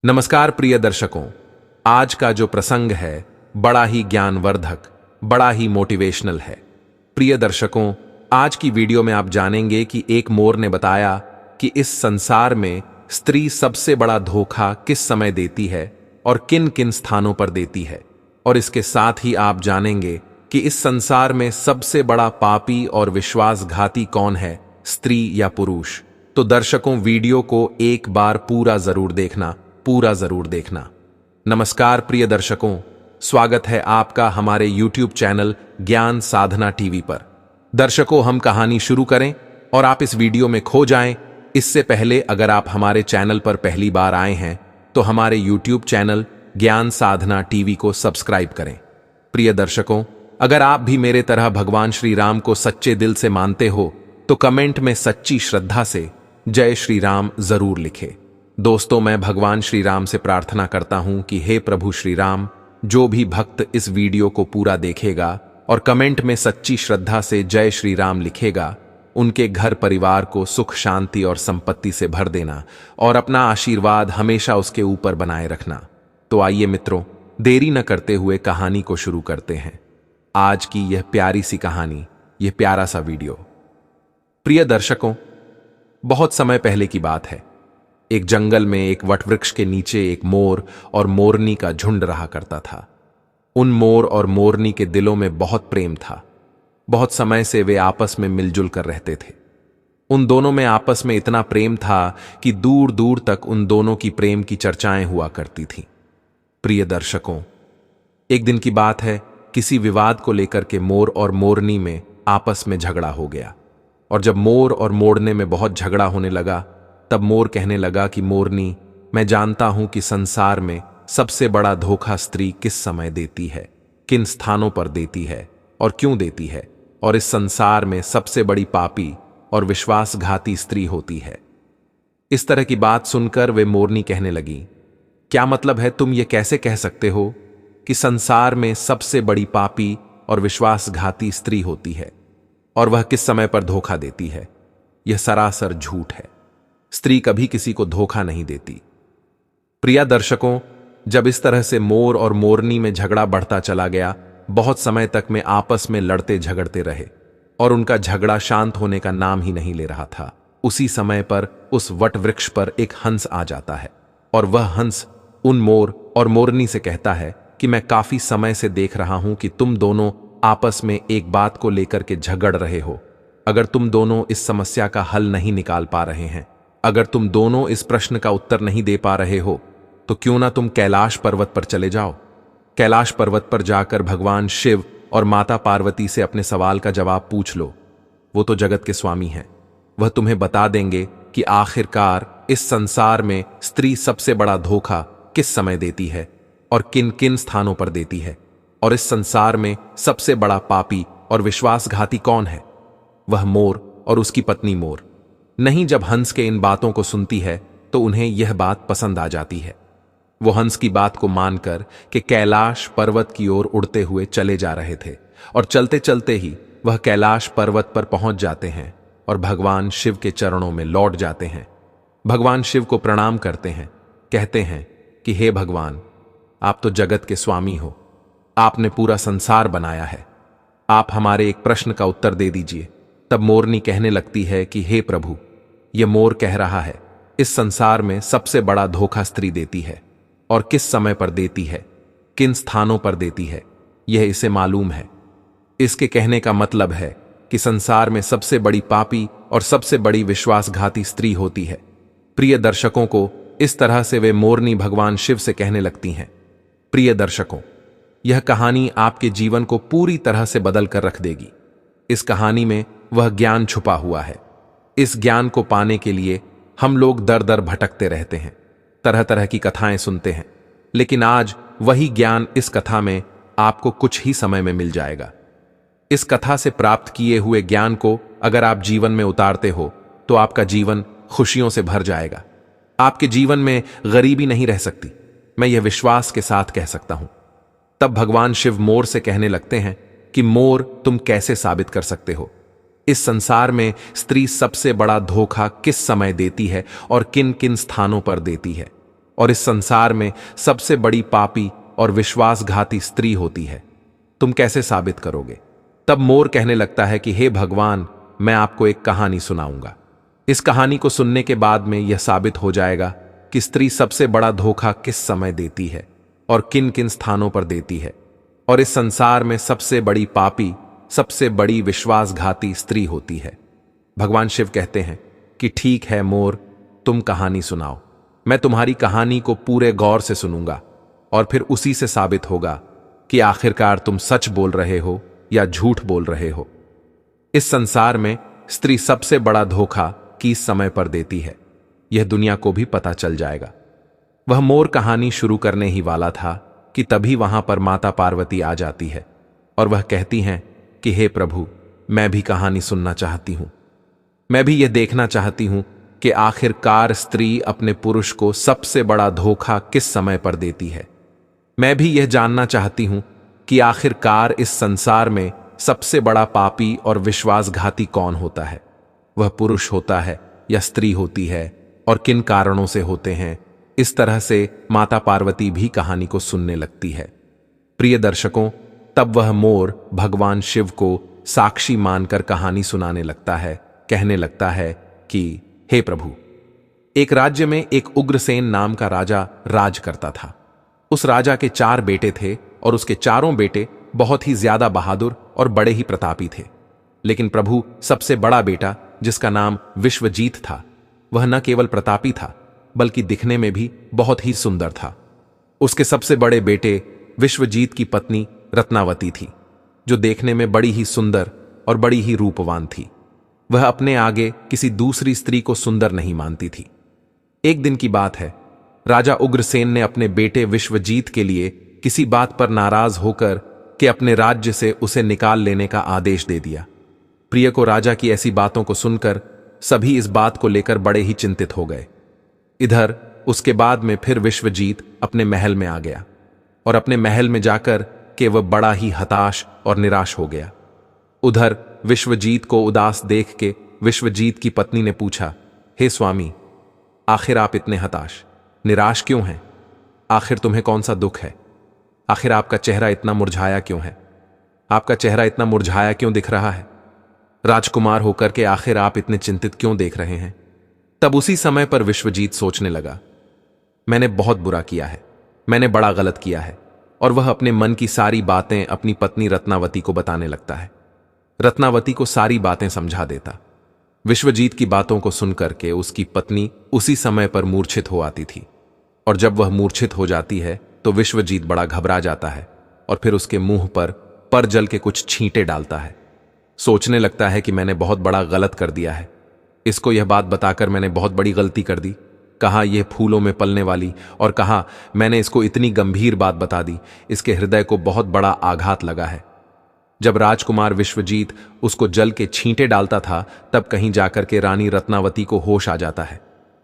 नमस्कार प्रिय दर्शकों, आज का जो प्रसंग है बड़ा ही ज्ञानवर्धक, बड़ा ही मोटिवेशनल है। प्रिय दर्शकों, आज की वीडियो में आप जानेंगे कि एक मोर ने बताया कि इस संसार में स्त्री सबसे बड़ा धोखा किस समय देती है और किन किन स्थानों पर देती है। और इसके साथ ही आप जानेंगे कि इस संसार में सबसे बड़ा पापी और विश्वासघाती कौन है, स्त्री या पुरुष। तो दर्शकों, वीडियो को एक बार पूरा जरूर देखना। नमस्कार प्रिय दर्शकों, स्वागत है आपका हमारे YouTube चैनल ज्ञान साधना टीवी पर। दर्शकों, हम कहानी शुरू करें और आप इस वीडियो में खो जाएं। इससे पहले अगर आप हमारे चैनल पर पहली बार आए हैं तो हमारे YouTube चैनल ज्ञान साधना टीवी को सब्सक्राइब करें। प्रिय दर्शकों, अगर आप भी मेरे तरह भगवान श्री राम को सच्चे दिल से मानते हो तो कमेंट में सच्ची श्रद्धा से जय श्री राम जरूर लिखें। दोस्तों, मैं भगवान श्री राम से प्रार्थना करता हूं कि हे प्रभु श्री राम, जो भी भक्त इस वीडियो को पूरा देखेगा और कमेंट में सच्ची श्रद्धा से जय श्री राम लिखेगा, उनके घर परिवार को सुख शांति और संपत्ति से भर देना और अपना आशीर्वाद हमेशा उसके ऊपर बनाए रखना। तो आइए मित्रों, देरी न करते हुए कहानी को शुरू करते हैं। आज की यह प्यारी सी कहानी, यह प्यारा सा वीडियो। प्रिय दर्शकों, बहुत समय पहले की बात है। एक जंगल में एक वटवृक्ष के नीचे एक मोर और मोरनी का झुंड रहा करता था। उन मोर और मोरनी के दिलों में बहुत प्रेम था। बहुत समय से वे आपस में मिलजुल कर रहते थे। उन दोनों में आपस में इतना प्रेम था कि दूर दूर तक उन दोनों की प्रेम की चर्चाएं हुआ करती थीं। प्रिय दर्शकों, एक दिन की बात है, किसी विवाद को लेकर के मोर और मोरनी में आपस में झगड़ा हो गया। और जब मोर और मोरने में बहुत झगड़ा होने लगा, तब मोर कहने लगा कि मोरनी, मैं जानता हूं कि संसार में सबसे बड़ा धोखा स्त्री किस समय देती है, किन स्थानों पर देती है और क्यों देती है, और इस संसार में सबसे बड़ी पापी और विश्वासघाती स्त्री होती है। इस तरह की बात सुनकर वे मोरनी कहने लगी, क्या मतलब है, तुम ये कैसे कह सकते हो कि संसार में सबसे बड़ी पापी और विश्वासघाती स्त्री होती है और वह किस समय पर धोखा देती है? यह सरासर झूठ है। स्त्री कभी किसी को धोखा नहीं देती। प्रिय दर्शकों, जब इस तरह से मोर और मोरनी में झगड़ा बढ़ता चला गया, बहुत समय तक में आपस में लड़ते झगड़ते रहे और उनका झगड़ा शांत होने का नाम ही नहीं ले रहा था। उसी समय पर उस वट वृक्ष पर एक हंस आ जाता है और वह हंस उन मोर और मोरनी से कहता है कि मैं काफी समय से देख रहा हूं कि तुम दोनों आपस में एक बात को लेकर के झगड़ रहे हो। अगर तुम दोनों इस समस्या का हल नहीं निकाल पा रहे हैं, अगर तुम दोनों इस प्रश्न का उत्तर नहीं दे पा रहे हो, तो क्यों ना तुम कैलाश पर्वत पर चले जाओ। कैलाश पर्वत पर जाकर भगवान शिव और माता पार्वती से अपने सवाल का जवाब पूछ लो। वो तो जगत के स्वामी हैं। वह तुम्हें बता देंगे कि आखिरकार इस संसार में स्त्री सबसे बड़ा धोखा किस समय देती है और किन किन स्थानों पर देती है, और इस संसार में सबसे बड़ा पापी और विश्वासघाती कौन है। वह मोर और उसकी पत्नी मोर नहीं। जब हंस के इन बातों को सुनती है तो उन्हें यह बात पसंद आ जाती है। वो हंस की बात को मानकर कि कैलाश पर्वत की ओर उड़ते हुए चले जा रहे थे और चलते चलते ही वह कैलाश पर्वत पर पहुंच जाते हैं और भगवान शिव के चरणों में लौट जाते हैं। भगवान शिव को प्रणाम करते हैं, कहते हैं कि हे भगवान, आप तो जगत के स्वामी हो, आपने पूरा संसार बनाया है, आप हमारे एक प्रश्न का उत्तर दे दीजिए। तब मोरनी कहने लगती है कि हे प्रभु, यह मोर कह रहा है, इस संसार में सबसे बड़ा धोखा स्त्री देती है और किस समय पर देती है, किन स्थानों पर देती है, यह इसे मालूम है। इसके कहने का मतलब है कि संसार में सबसे बड़ी पापी और सबसे बड़ी विश्वासघाती स्त्री होती है। प्रिय दर्शकों को इस तरह से वे मोरनी भगवान शिव से कहने लगती हैं। प्रिय दर्शकों, यह कहानी आपके जीवन को पूरी तरह से बदल कर रख देगी। इस कहानी में वह ज्ञान छुपा हुआ है। इस ज्ञान को पाने के लिए हम लोग दर दर भटकते रहते हैं, तरह तरह की कथाएं सुनते हैं, लेकिन आज वही ज्ञान इस कथा में आपको कुछ ही समय में मिल जाएगा। इस कथा से प्राप्त किए हुए ज्ञान को अगर आप जीवन में उतारते हो तो आपका जीवन खुशियों से भर जाएगा। आपके जीवन में गरीबी नहीं रह सकती, मैं यह विश्वास के साथ कह सकता हूं। तब भगवान शिव मोर से कहने लगते हैं कि मोर, तुम कैसे साबित कर सकते हो इस संसार में स्त्री सबसे बड़ा धोखा किस समय देती है और किन किन स्थानों पर देती है। और इस संसार में सबसे बड़ी पापी और विश्वासघाती स्त्री होती है। तुम कैसे साबित करोगे? तब मोर कहने लगता है कि हे भगवान, मैं आपको एक कहानी सुनाऊंगा। इस कहानी को सुनने के बाद में यह साबित हो जाएगा कि स्त्री सबसे बड़ा धोखा किस समय देती है और किन किन स्थानों पर देती है, और इस संसार में सबसे बड़ी पापी, सबसे बड़ी विश्वासघाती स्त्री होती है। भगवान शिव कहते हैं कि ठीक है मोर, तुम कहानी सुनाओ। मैं तुम्हारी कहानी को पूरे गौर से सुनूंगा और फिर उसी से साबित होगा कि आखिरकार तुम सच बोल रहे हो या झूठ बोल रहे हो। इस संसार में स्त्री सबसे बड़ा धोखा किस समय पर देती है, यह दुनिया को भी पता चल जाएगा। वह मोर कहानी शुरू करने ही वाला था कि तभी वहां पर माता पार्वती आ जाती है और वह कहती हैं कि हे प्रभु, मैं भी कहानी सुनना चाहती हूं। मैं भी यह देखना चाहती हूं कि आखिरकार स्त्री अपने पुरुष को सबसे बड़ा धोखा किस समय पर देती है। मैं भी यह जानना चाहती हूं कि आखिरकार इस संसार में सबसे बड़ा पापी और विश्वासघाती कौन होता है, वह पुरुष होता है या स्त्री होती है, और किन कारणों से होते हैं। इस तरह से माता पार्वती भी कहानी को सुनने लगती है। प्रिय दर्शकों, तब वह मोर भगवान शिव को साक्षी मानकर कहानी सुनाने लगता है। कहने लगता है कि हे प्रभु, एक राज्य में एक उग्रसेन नाम का राजा राज करता था। उस राजा के 4 बेटे थे और उसके चारों बेटे बहुत ही ज्यादा बहादुर और बड़े ही प्रतापी थे। लेकिन प्रभु, सबसे बड़ा बेटा जिसका नाम विश्वजीत था, वह न केवल प्रतापी था बल्कि दिखने में भी बहुत ही सुंदर था। उसके सबसे बड़े बेटे विश्वजीत की पत्नी रत्नावती थी, जो देखने में बड़ी ही सुंदर और बड़ी ही रूपवान थी। वह अपने आगे किसी दूसरी स्त्री को सुंदर नहीं मानती थी। एक दिन की बात है, राजा उग्रसेन ने अपने बेटे विश्वजीत के लिए किसी बात पर नाराज होकर के अपने राज्य से उसे निकाल लेने का आदेश दे दिया। प्रिय को राजा की ऐसी बातों को सुनकर सभी इस बात को लेकर बड़े ही चिंतित हो गए। इधर उसके बाद में फिर विश्वजीत अपने महल में आ गया और अपने महल में जाकर के वह बड़ा ही हताश और निराश हो गया। उधर विश्वजीत को उदास देख के विश्वजीत की पत्नी ने पूछा, हे स्वामी, आखिर आप इतने हताश निराश क्यों हैं? आखिर तुम्हें कौन सा दुख है? आखिर आपका चेहरा इतना मुरझाया क्यों है? आपका चेहरा इतना मुरझाया क्यों दिख रहा है? राजकुमार होकर के आखिर आप इतने चिंतित क्यों देख रहे हैं? तब उसी समय पर विश्वजीत सोचने लगा, मैंने बहुत बुरा किया है, मैंने बड़ा गलत किया है। और वह अपने मन की सारी बातें अपनी पत्नी रत्नावती को बताने लगता है। रत्नावती को सारी बातें समझा देता। विश्वजीत की बातों को सुनकर के उसकी पत्नी उसी समय पर मूर्छित हो आती थी, और जब वह मूर्छित हो जाती है तो विश्वजीत बड़ा घबरा जाता है और फिर उसके मुंह पर जल के कुछ छींटे डालता है। सोचने लगता है कि मैंने बहुत बड़ा गलत कर दिया है, इसको यह बात बताकर मैंने बहुत बड़ी गलती कर दी। कहा यह फूलों में पलने वाली, और कहा मैंने इसको इतनी गंभीर बात बता दी, इसके हृदय को बहुत बड़ा आघात लगा है। जब राजकुमार विश्वजीत उसको जल के छींटे डालता था, तब कहीं जाकर के रानी रत्नावती को होश आ जाता है,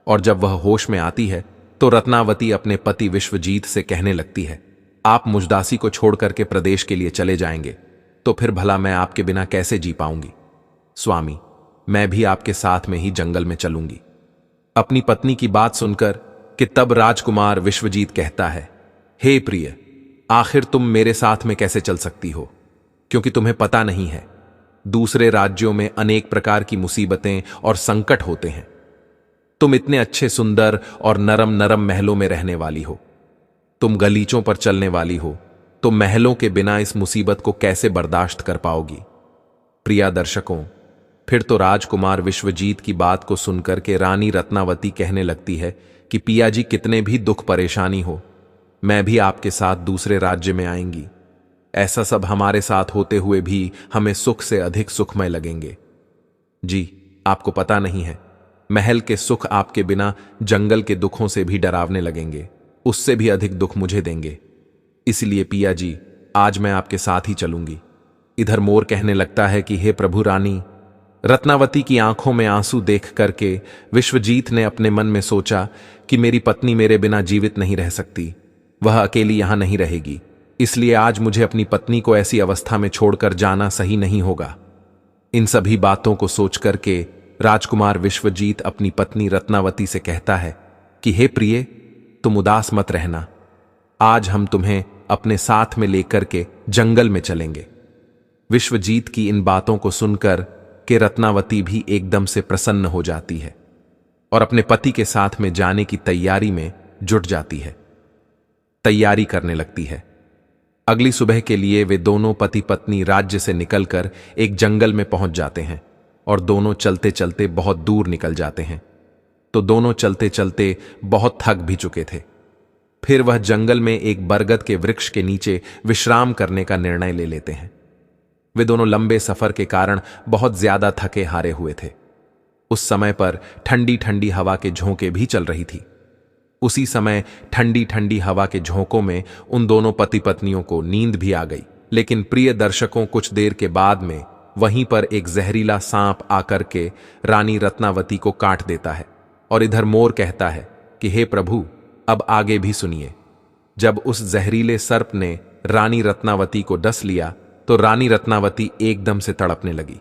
और जब वह होश में आती है तो रत्नावती अपने पति विश्वजीत से कहने लगती है, आप मुजदासी को छोड़ करके प्रदेश के लिए चले जाएंगे तो फिर भला मैं आपके बिना कैसे जी पाऊंगी? स्वामी, मैं भी आपके साथ में ही जंगल में चलूंगी। अपनी पत्नी की बात सुनकर कि तब राजकुमार विश्वजीत कहता है, हे प्रिय, आखिर तुम मेरे साथ में कैसे चल सकती हो? क्योंकि तुम्हें पता नहीं है, दूसरे राज्यों में अनेक प्रकार की मुसीबतें और संकट होते हैं। तुम इतने अच्छे सुंदर और नरम नरम महलों में रहने वाली हो, तुम गलीचों पर चलने वाली हो, तो महलों के बिना इस मुसीबत को कैसे बर्दाश्त कर पाओगी? प्रिया दर्शकों, फिर तो राजकुमार विश्वजीत की बात को सुनकर के रानी रत्नावती कहने लगती है कि पिया जी, कितने भी दुख परेशानी हो, मैं भी आपके साथ दूसरे राज्य में आएंगी। ऐसा सब हमारे साथ होते हुए भी हमें सुख से अधिक सुखमय लगेंगे। जी, आपको पता नहीं है, महल के सुख आपके बिना जंगल के दुखों से भी डरावने लगेंगे, उससे भी अधिक दुख मुझे देंगे। इसलिए पिया जी, आज मैं आपके साथ ही चलूंगी। इधर मोर कहने लगता है कि हे प्रभु रानी। रत्नावती की आंखों में आंसू देख करके विश्वजीत ने अपने मन में सोचा कि मेरी पत्नी मेरे बिना जीवित नहीं रह सकती, वह अकेली यहां नहीं रहेगी, इसलिए आज मुझे अपनी पत्नी को ऐसी अवस्था में छोड़कर जाना सही नहीं होगा। इन सभी बातों को सोच करके राजकुमार विश्वजीत अपनी पत्नी रत्नावती से कहता है कि हे प्रिय, तुम उदास मत रहना, आज हम तुम्हें अपने साथ में लेकर के जंगल में चलेंगे। विश्वजीत की इन बातों को सुनकर के रत्नावती भी एकदम से प्रसन्न हो जाती है और अपने पति के साथ में जाने की तैयारी में जुट जाती है, तैयारी करने लगती है। अगली सुबह के लिए वे दोनों पति पत्नी राज्य से निकलकर एक जंगल में पहुंच जाते हैं और दोनों चलते चलते बहुत दूर निकल जाते हैं। तो दोनों चलते चलते बहुत थक भी चुके थे। फिर वह जंगल में एक बरगद के वृक्ष के नीचे विश्राम करने का निर्णय ले लेते हैं। वे दोनों लंबे सफर के कारण बहुत ज्यादा थके हारे हुए थे। उस समय पर ठंडी ठंडी हवा के झोंके भी चल रही थी। उसी समय ठंडी ठंडी हवा के झोंकों में उन दोनों पति पत्नियों को नींद भी आ गई। लेकिन प्रिय दर्शकों, कुछ देर के बाद में वहीं पर एक जहरीला सांप आकर के रानी रत्नावती को काट देता है और इधर मोर कहता है कि हे प्रभु, अब आगे भी सुनिए। जब उस जहरीले सर्प ने रानी रत्नावती को डस लिया तो रानी रत्नावती एकदम से तड़पने लगी।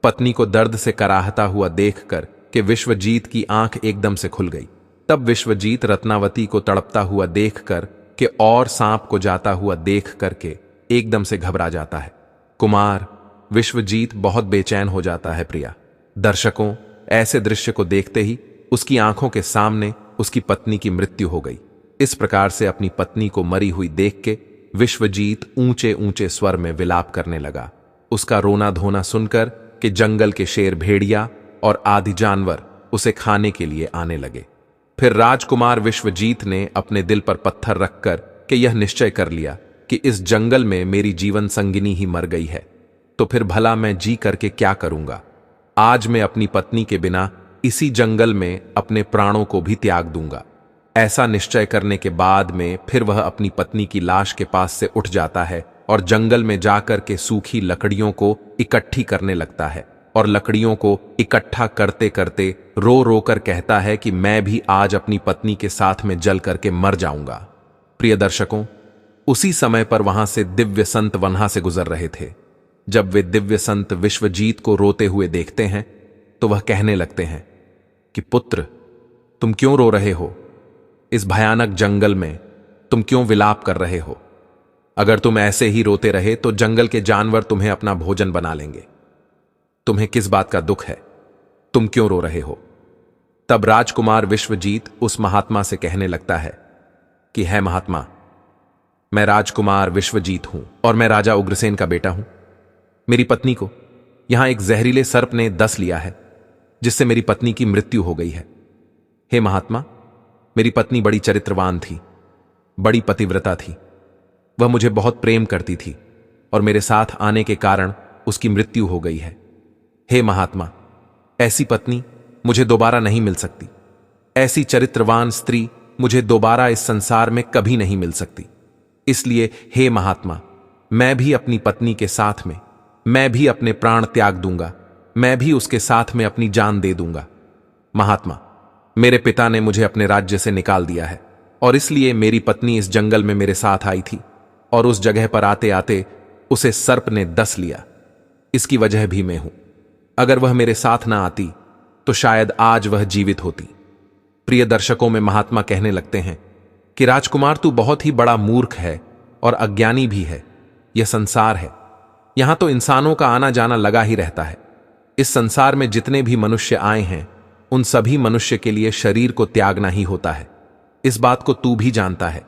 पत्नी को दर्द से कराहता हुआ देखकर कि विश्वजीत की आंख एकदम से खुल गई। तब विश्वजीत रत्नावती को तड़पता हुआ देखकर कि और सांप को जाता हुआ देख करके एकदम से घबरा जाता है। कुमार विश्वजीत बहुत बेचैन हो जाता है। प्रिया दर्शकों, ऐसे दृश्य को देखते ही उसकी आंखों के सामने उसकी पत्नी की मृत्यु हो गई। इस प्रकार से अपनी पत्नी को मरी हुई देख के विश्वजीत ऊंचे ऊंचे स्वर में विलाप करने लगा। उसका रोना धोना सुनकर कि जंगल के शेर, भेड़िया और आदि जानवर उसे खाने के लिए आने लगे। फिर राजकुमार विश्वजीत ने अपने दिल पर पत्थर रखकर कि यह निश्चय कर लिया कि इस जंगल में मेरी जीवन संगिनी ही मर गई है, तो फिर भला मैं जी करके क्या करूंगा। आज मैं अपनी पत्नी के बिना इसी जंगल में अपने प्राणों को भी त्याग दूंगा। ऐसा निश्चय करने के बाद में फिर वह अपनी पत्नी की लाश के पास से उठ जाता है और जंगल में जाकर के सूखी लकड़ियों को इकट्ठी करने लगता है और लकड़ियों को इकट्ठा करते करते रो रो कर कहता है कि मैं भी आज अपनी पत्नी के साथ में जल करके मर जाऊंगा। प्रिय दर्शकों, उसी समय पर वहां से दिव्य संत वहां से गुजर रहे थे। जब वे दिव्य संत विश्वजीत को रोते हुए देखते हैं तो वह कहने लगते हैं कि पुत्र, तुम क्यों रो रहे हो? इस भयानक जंगल में तुम क्यों विलाप कर रहे हो? अगर तुम ऐसे ही रोते रहे तो जंगल के जानवर तुम्हें अपना भोजन बना लेंगे। तुम्हें किस बात का दुख है? तुम क्यों रो रहे हो? तब राजकुमार विश्वजीत उस महात्मा से कहने लगता है कि है महात्मा, मैं राजकुमार विश्वजीत हूं और मैं राजा उग्रसेन का बेटा हूं। मेरी पत्नी को यहां एक जहरीले सर्प ने डस लिया है, जिससे मेरी पत्नी की मृत्यु हो गई है। हे महात्मा, मेरी पत्नी बड़ी चरित्रवान थी, बड़ी पतिव्रता थी। वह मुझे बहुत प्रेम करती थी और मेरे साथ आने के कारण उसकी मृत्यु हो गई है। हे महात्मा, ऐसी पत्नी मुझे दोबारा नहीं मिल सकती। ऐसी चरित्रवान स्त्री मुझे दोबारा इस संसार में कभी नहीं मिल सकती। इसलिए हे महात्मा, मैं भी अपनी पत्नी के साथ में मैं भी अपने प्राण त्याग दूंगा। मैं भी उसके साथ में अपनी जान दे दूंगा। महात्मा, मेरे पिता ने मुझे अपने राज्य से निकाल दिया है और इसलिए मेरी पत्नी इस जंगल में मेरे साथ आई थी और उस जगह पर आते आते उसे सर्प ने डस लिया। इसकी वजह भी मैं हूं। अगर वह मेरे साथ ना आती तो शायद आज वह जीवित होती। प्रिय दर्शकों, में महात्मा कहने लगते हैं कि राजकुमार, तू बहुत ही बड़ा मूर्ख है और अज्ञानी भी है। यह संसार है, यहां तो इंसानों का आना जाना लगा ही रहता है। इस संसार में जितने भी मनुष्य आए हैं उन सभी मनुष्य के लिए शरीर को त्यागना ही होता है। इस बात को तू भी जानता है।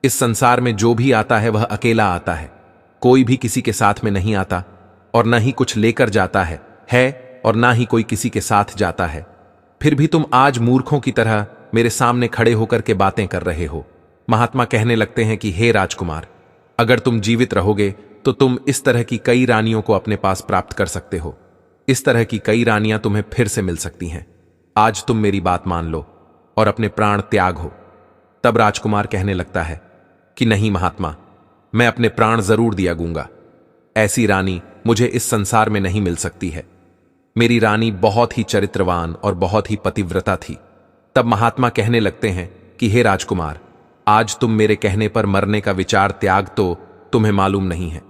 इस संसार में जो भी आता है वह अकेला आता है, कोई भी किसी के साथ में नहीं आता और न ही कुछ लेकर जाता है और ना ही कोई किसी के साथ जाता है। फिर भी तुम आज मूर्खों की तरह मेरे सामने खड़े होकर के बातें कर रहे हो। महात्मा कहने लगते हैं कि हे राजकुमार, अगर तुम जीवित रहोगे तो तुम इस तरह की कई रानियों को अपने पास प्राप्त कर सकते हो। इस तरह की कई रानियां तुम्हें फिर से मिल सकती हैं। आज तुम मेरी बात मान लो और अपने प्राण त्याग हो। तब राजकुमार कहने लगता है कि नहीं महात्मा, मैं अपने प्राण जरूर दिया दूंगा। ऐसी रानी मुझे इस संसार में नहीं मिल सकती है। मेरी रानी बहुत ही चरित्रवान और बहुत ही पतिव्रता थी। तब महात्मा कहने लगते हैं कि हे राजकुमार, आज तुम मेरे कहने पर मरने का विचार त्याग तो तुम्हें मालूम नहीं है।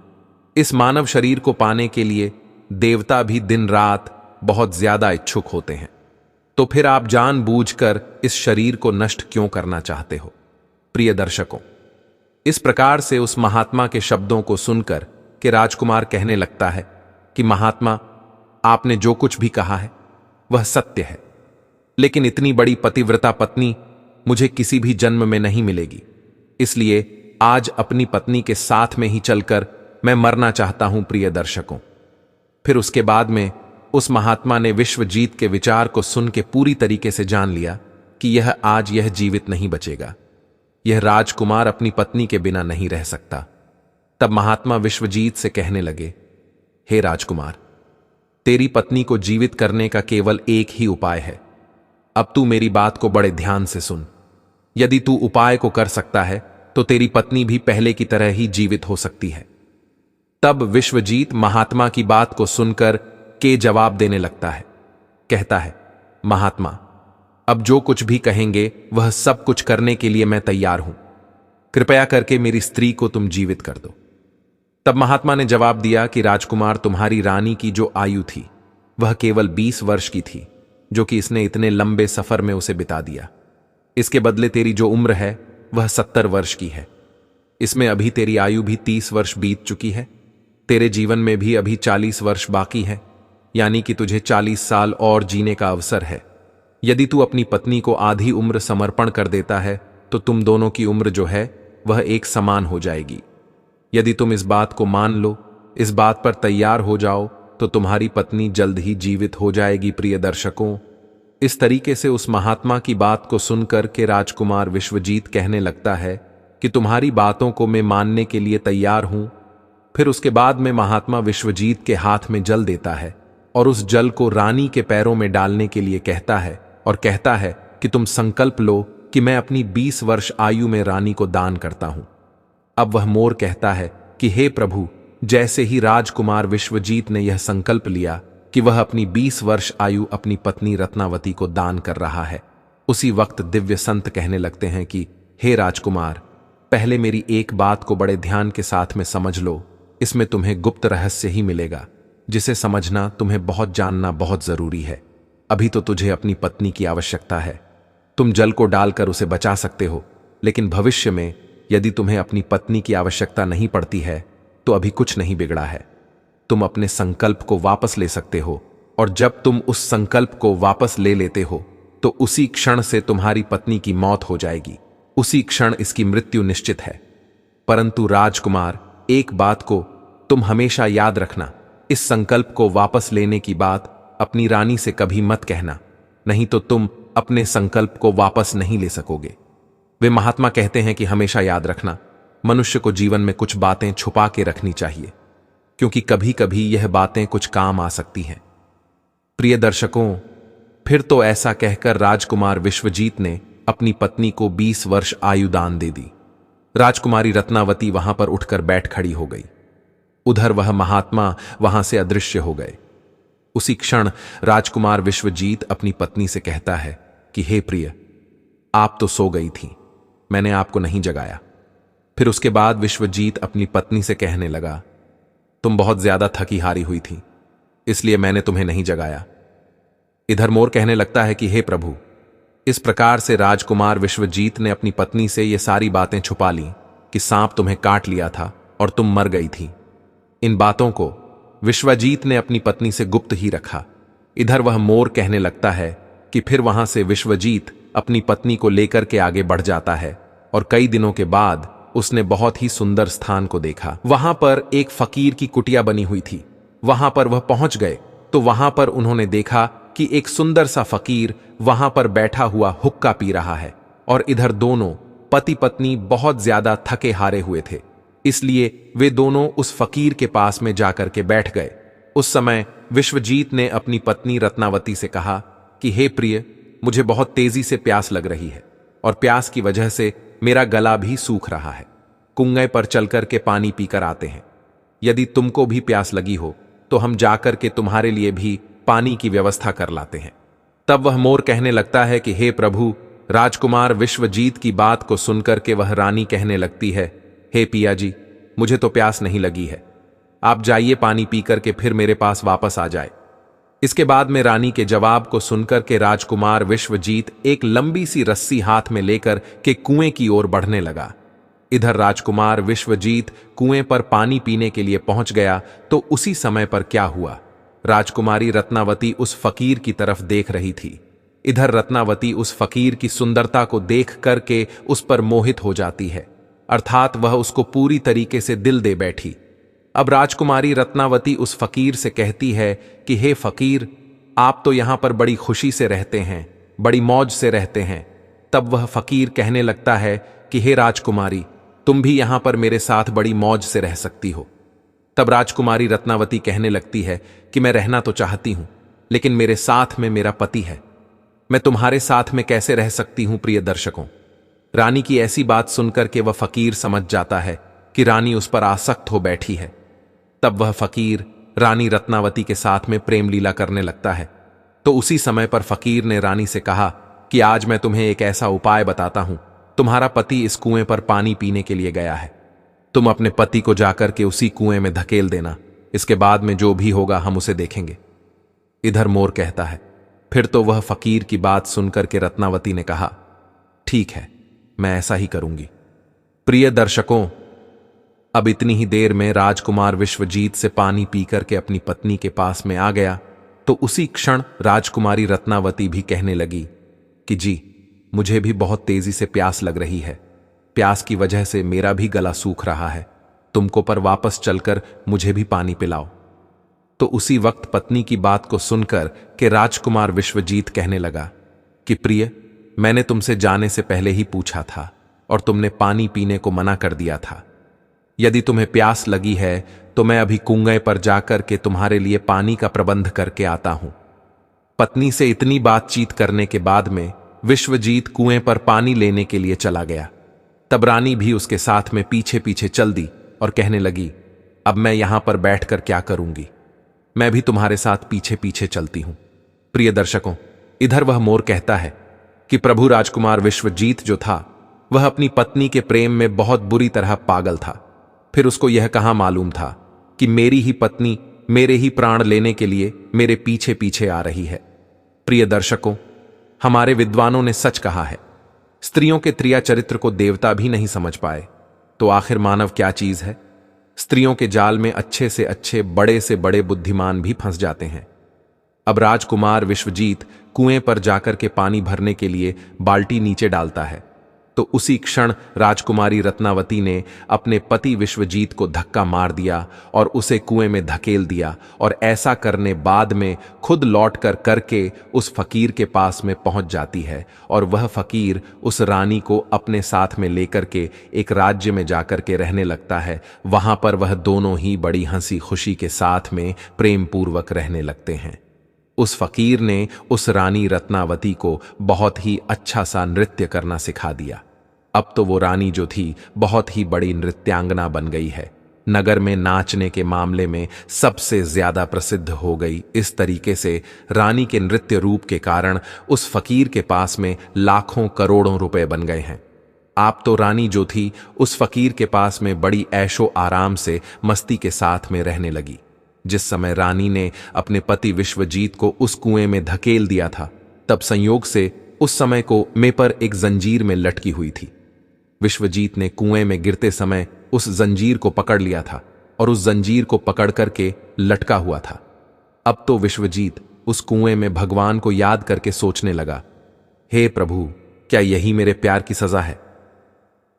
इस मानव शरीर को पाने के लिए देवता भी दिन रात बहुत ज्यादा इच्छुक होते हैं। तो फिर आप जानबूझकर इस शरीर को नष्ट क्यों करना चाहते हो? प्रिय दर्शकों, इस प्रकार से उस महात्मा के शब्दों को सुनकर के राजकुमार कहने लगता है कि महात्मा, आपने जो कुछ भी कहा है वह सत्य है, लेकिन इतनी बड़ी पतिव्रता पत्नी मुझे किसी भी जन्म में नहीं मिलेगी। इसलिए आज अपनी पत्नी के साथ में ही चलकर मैं मरना चाहता हूं प्रिय दर्शकों। फिर उसके बाद में उस महात्मा ने विश्वजीत के विचार को सुन के पूरी तरीके से जान लिया कि यह जीवित नहीं बचेगा, यह राजकुमार अपनी पत्नी के बिना नहीं रह सकता। तब महात्मा विश्वजीत से कहने लगे, हे राजकुमार, तेरी पत्नी को जीवित करने का केवल एक ही उपाय है। अब तू मेरी बात को बड़े ध्यान से सुन। यदि तू उपाय को कर सकता है तो तेरी पत्नी भी पहले की तरह ही जीवित हो सकती है। तब विश्वजीत महात्मा की बात को सुनकर के जवाब देने लगता है। कहता है, महात्मा, अब जो कुछ भी कहेंगे वह सब कुछ करने के लिए मैं तैयार हूं। कृपया करके मेरी स्त्री को तुम जीवित कर दो। तब महात्मा ने जवाब दिया कि राजकुमार, तुम्हारी रानी की जो आयु थी वह केवल 20 वर्ष की थी, जो कि इसने इतने लंबे सफर में उसे बिता दिया। इसके बदले तेरी जो उम्र है वह 70 वर्ष की है। इसमें अभी तेरी आयु भी 30 वर्ष बीत चुकी है। तेरे जीवन में भी अभी 40 वर्ष बाकी है, यानी कि तुझे 40 साल और जीने का अवसर है। यदि तू अपनी पत्नी को आधी उम्र समर्पण कर देता है तो तुम दोनों की उम्र जो है वह एक समान हो जाएगी। यदि तुम इस बात को मान लो, इस बात पर तैयार हो जाओ, तो तुम्हारी पत्नी जल्द ही जीवित हो जाएगी। प्रिय दर्शकों, इस तरीके से उस महात्मा की बात को सुनकर के राजकुमार विश्वजीत कहने लगता है कि तुम्हारी बातों को मैं मानने के लिए तैयार हूं। फिर उसके बाद में महात्मा विश्वजीत के हाथ में जल देता है और उस जल को रानी के पैरों में डालने के लिए कहता है और कहता है कि तुम संकल्प लो कि मैं अपनी 20 वर्ष आयु में रानी को दान करता हूं। अब वह मोर कहता है कि हे प्रभु, जैसे ही राजकुमार विश्वजीत ने यह संकल्प लिया कि वह अपनी 20 वर्ष आयु अपनी पत्नी रत्नावती को दान कर रहा है, उसी वक्त दिव्य संत कहने लगते हैं कि हे राजकुमार, पहले मेरी एक बात को बड़े ध्यान के साथ में समझ लो। इसमें तुम्हें गुप्त रहस्य ही मिलेगा, जिसे समझना तुम्हें बहुत जानना बहुत जरूरी है। अभी तो तुझे अपनी पत्नी की आवश्यकता है। तुम जल को डालकर उसे बचा सकते हो, लेकिन भविष्य में यदि तुम्हें अपनी पत्नी की आवश्यकता नहीं पड़ती है तो अभी कुछ नहीं बिगड़ा है। तुम अपने संकल्प को वापस ले सकते हो, और जब तुम उस संकल्प को वापस ले लेते हो तो उसी क्षण से तुम्हारी पत्नी की मौत हो जाएगी। उसी क्षण इसकी मृत्यु निश्चित है। परंतु राजकुमार, एक बात को तुम हमेशा याद रखना, इस संकल्प को वापस लेने की बात अपनी रानी से कभी मत कहना, नहीं तो तुम अपने संकल्प को वापस नहीं ले सकोगे। वे महात्मा कहते हैं कि हमेशा याद रखना, मनुष्य को जीवन में कुछ बातें छुपा के रखनी चाहिए, क्योंकि कभी कभी यह बातें कुछ काम आ सकती हैं। प्रिय दर्शकों, फिर तो ऐसा कहकर राजकुमार विश्वजीत ने अपनी पत्नी को 20 वर्ष आयु दान दे दी। राजकुमारी रत्नावती वहां पर उठकर बैठ खड़ी हो गई। उधर वह महात्मा वहां से अदृश्य हो गए। उसी क्षण राजकुमार विश्वजीत अपनी पत्नी से कहता है कि हे प्रिय, आप तो सो गई थी, मैंने आपको नहीं जगाया। फिर उसके बाद विश्वजीत अपनी पत्नी से कहने लगा, तुम बहुत ज्यादा थकी हारी हुई थी, इसलिए मैंने तुम्हें नहीं जगाया। इधर मोर कहने लगता है कि हे प्रभु, इस प्रकार से राजकुमार विश्वजीत ने अपनी पत्नी से ये सारी बातें छुपा ली कि सांप तुम्हें काट लिया था और तुम मर गई थी। इन बातों को विश्वजीत ने अपनी पत्नी से गुप्त ही रखा। इधर वह मोर कहने लगता है कि फिर वहां से विश्वजीत अपनी पत्नी को लेकर के आगे बढ़ जाता है, और कई दिनों के बाद उसने बहुत ही सुंदर स्थान को देखा। वहां पर एक फकीर की कुटिया बनी हुई थी। वहां पर वह पहुंच गए तो वहां पर उन्होंने देखा कि एक सुंदर सा फकीर वहां पर बैठा हुआ हुक्का पी रहा है, और इधर दोनों पति पत्नी बहुत ज्यादा थके हारे हुए थे, इसलिए वे दोनों उस फकीर के पास में जाकर के बैठ गए। उस समय विश्वजीत ने अपनी पत्नी रत्नावती से कहा कि हे प्रिय, मुझे बहुत तेजी से प्यास लग रही है और प्यास की वजह से मेरा गला भी सूख रहा है। कुंए पर चलकर के पानी पीकर आते हैं। यदि तुमको भी प्यास लगी हो तो हम जाकर के तुम्हारे लिए भी पानी की व्यवस्था कर लाते हैं। तब वह मोर कहने लगता है कि हे प्रभु, राजकुमार विश्वजीत की बात को सुनकर के वह रानी कहने लगती है, हे पिया जी, मुझे तो प्यास नहीं लगी है, आप जाइए पानी पीकर के फिर मेरे पास वापस आ जाए। इसके बाद में रानी के जवाब को सुनकर के राजकुमार विश्वजीत एक लंबी सी रस्सी हाथ में लेकर के कुएं की ओर बढ़ने लगा। इधर राजकुमार विश्वजीत कुएं पर पानी पीने के लिए पहुंच गया तो उसी समय पर क्या हुआ, राजकुमारी रत्नावती उस फकीर की तरफ देख रही थी। इधर रत्नावती उस फकीर की सुंदरता को देख करके उस पर मोहित हो जाती है, अर्थात वह उसको पूरी तरीके से दिल दे बैठी। अब राजकुमारी रत्नावती उस फकीर से कहती है कि हे फकीर, आप तो यहां पर बड़ी खुशी से रहते हैं, बड़ी मौज से रहते हैं। तब वह फकीर कहने लगता है कि हे राजकुमारी, तुम भी यहां पर मेरे साथ बड़ी मौज से रह सकती हो। तब राजकुमारी रत्नावती कहने लगती है कि मैं रहना तो चाहती हूं, लेकिन मेरे साथ में मेरा पति है, मैं तुम्हारे साथ में कैसे रह सकती हूं प्रिय दर्शकों। रानी की ऐसी बात सुनकर के वह फकीर समझ जाता है कि रानी उस पर आसक्त हो बैठी है। तब वह फकीर रानी रत्नावती के साथ में प्रेम लीला करने लगता है। तो उसी समय पर फकीर ने रानी से कहा कि आज मैं तुम्हें एक ऐसा उपाय बताता हूं, तुम्हारा पति इस कुएं पर पानी पीने के लिए गया है, तुम अपने पति को जाकर के उसी कुएं में धकेल देना, इसके बाद में जो भी होगा हम उसे देखेंगे। इधर मोर कहता है। फिर तो वह फकीर की बात सुनकर के रत्नावती ने कहा, ठीक है, मैं ऐसा ही करूंगी। प्रिय दर्शकों, अब इतनी ही देर में राजकुमार विश्वजीत से पानी पीकर के अपनी पत्नी के पास में आ गया तो उसी क्षण राजकुमारी रत्नावती भी कहने लगी कि जी, मुझे भी बहुत तेजी से प्यास लग रही है, प्यास की वजह से मेरा भी गला सूख रहा है, तुमको पर वापस चलकर मुझे भी पानी पिलाओ। तो उसी वक्त पत्नी की बात को सुनकर के राजकुमार विश्वजीत कहने लगा कि प्रिय, मैंने तुमसे जाने से पहले ही पूछा था और तुमने पानी पीने को मना कर दिया था। यदि तुम्हें प्यास लगी है तो मैं अभी कुएं पर जाकर के तुम्हारे लिए पानी का प्रबंध करके आता हूं। पत्नी से इतनी बातचीत करने के बाद में विश्वजीत कुएं पर पानी लेने के लिए चला गया। तब रानी भी उसके साथ में पीछे पीछे चल दी और कहने लगी, अब मैं यहां पर बैठकर क्या करूंगी, मैं भी तुम्हारे साथ पीछे पीछे चलती हूं। प्रिय दर्शकों, इधर वह मोर कहता है कि प्रभु राजकुमार विश्वजीत जो था वह अपनी पत्नी के प्रेम में बहुत बुरी तरह पागल था। फिर उसको यह कहां मालूम था कि मेरी ही पत्नी मेरे ही प्राण लेने के लिए मेरे पीछे पीछे आ रही है। प्रिय दर्शकों, हमारे विद्वानों ने सच कहा है, स्त्रियों के त्रिया चरित्र को देवता भी नहीं समझ पाए तो आखिर मानव क्या चीज है। स्त्रियों के जाल में अच्छे से अच्छे, बड़े से बड़े बुद्धिमान भी फंस जाते हैं। अब राजकुमार विश्वजीत कुएं पर जाकर के पानी भरने के लिए बाल्टी नीचे डालता है तो उसी क्षण राजकुमारी रत्नावती ने अपने पति विश्वजीत को धक्का मार दिया और उसे कुएं में धकेल दिया, और ऐसा करने बाद में खुद लौट कर करके उस फकीर के पास में पहुंच जाती है और वह फकीर उस रानी को अपने साथ में लेकर के एक राज्य में जाकर के रहने लगता है। वहां पर वह दोनों ही बड़ी हंसी खुशी के साथ में प्रेम पूर्वक रहने लगते हैं। उस फकीर ने उस रानी रत्नावती को बहुत ही अच्छा सा नृत्य करना सिखा दिया। अब तो वो रानी जो थी बहुत ही बड़ी नृत्यांगना बन गई है, नगर में नाचने के मामले में सबसे ज्यादा प्रसिद्ध हो गई। इस तरीके से रानी के नृत्य रूप के कारण उस फकीर के पास में लाखों करोड़ों रुपए बन गए हैं। आप तो रानी जो थी उस फकीर के पास में बड़ी ऐशो आराम से मस्ती के साथ में रहने लगी। जिस समय रानी ने अपने पति विश्वजीत को उस कुएं में धकेल दिया था, तब संयोग से उस समय को में पर एक जंजीर में लटकी हुई थी। विश्वजीत ने कुएं में गिरते समय उस जंजीर को पकड़ लिया था और उस जंजीर को पकड़ करके लटका हुआ था। अब तो विश्वजीत उस कुएं में भगवान को याद करके सोचने लगा, हे प्रभु, क्या यही मेरे प्यार की सजा है।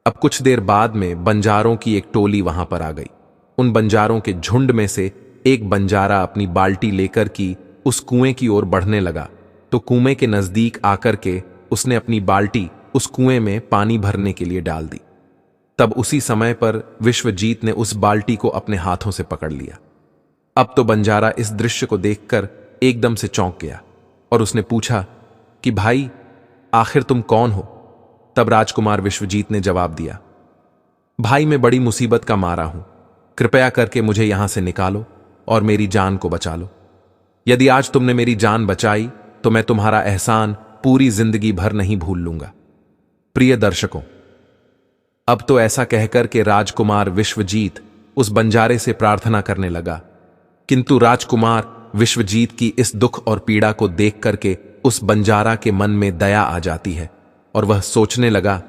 अब कुछ देर बाद में बंजारों की एक टोली वहां पर आ गई। उन बंजारों के झुंड में से एक बंजारा अपनी बाल्टी लेकर की उस कुएं की ओर बढ़ने लगा तो कुएं के नजदीक आकर के उसने अपनी बाल्टी उस कुएं में पानी भरने के लिए डाल दी। तब उसी समय पर विश्वजीत ने उस बाल्टी को अपने हाथों से पकड़ लिया। अब तो बंजारा इस दृश्य को देखकर एकदम से चौंक गया और उसने पूछा कि भाई, आखिर तुम कौन हो। तब राजकुमार विश्वजीत ने जवाब दिया, भाई, मैं बड़ी मुसीबत का मारा हूं, कृपया करके मुझे यहां से निकालो और मेरी जान को बचा लो। यदि आज तुमने मेरी जान बचाई तो मैं तुम्हारा एहसान पूरी जिंदगी भर नहीं भूल लूंगा। प्रिय दर्शकों, अब तो ऐसा कहकर के राजकुमार विश्वजीत उस बंजारे से प्रार्थना करने लगा, किंतु राजकुमार विश्वजीत की इस दुख और पीड़ा को देख करके उस बंजारा के मन में दया आ जाती है और वह सोचने लगा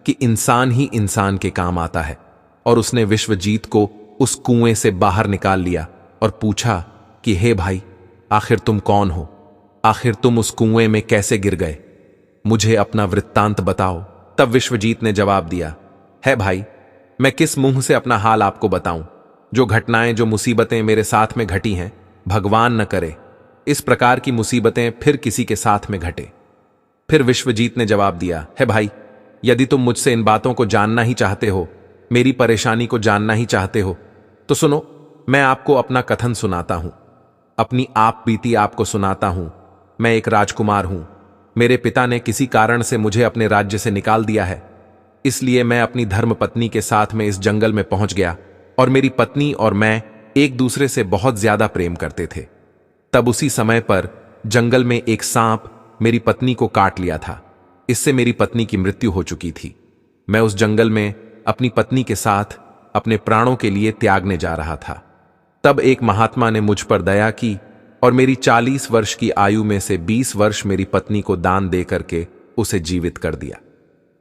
कि इंसान ही इंसान के काम आता है। और उसने विश्वजीत को उस कुएं से बाहर निकाल लिया और पूछा कि हे भाई, आखिर तुम कौन हो? आखिर तुम उस कुएं में कैसे गिर गए? मुझे अपना वृत्तांत बताओ। तब विश्वजीत ने जवाब दिया, है भाई, मैं किस मुंह से अपना हाल आपको बताऊं? जो घटनाएं, जो मुसीबतें मेरे साथ में घटी हैं, भगवान न करे इस प्रकार की मुसीबतें फिर किसी के साथ में घटे। फिर विश्वजीत ने जवाब दिया, है भाई, यदि तुम मुझसे इन बातों को जानना ही चाहते हो, मेरी परेशानी को जानना ही चाहते हो, तो सुनो, मैं आपको अपना कथन सुनाता हूं, अपनी आप बीती आपको सुनाता हूं। मैं एक राजकुमार हूं। मेरे पिता ने किसी कारण से मुझे अपने राज्य से निकाल दिया है। इसलिए मैं अपनी धर्मपत्नी के साथ में इस जंगल में पहुंच गया और मेरी पत्नी और मैं एक दूसरे से बहुत ज्यादा प्रेम करते थे। तब उसी समय पर जंगल में एक सांप मेरी पत्नी को काट लिया था। इससे मेरी पत्नी की मृत्यु हो चुकी थी। मैं उस जंगल में अपनी पत्नी के साथ अपने प्राणों के लिए त्यागने जा रहा था। तब एक महात्मा ने मुझ पर दया की और मेरी 40 वर्ष की आयु में से 20 वर्ष मेरी पत्नी को दान दे करके उसे जीवित कर दिया।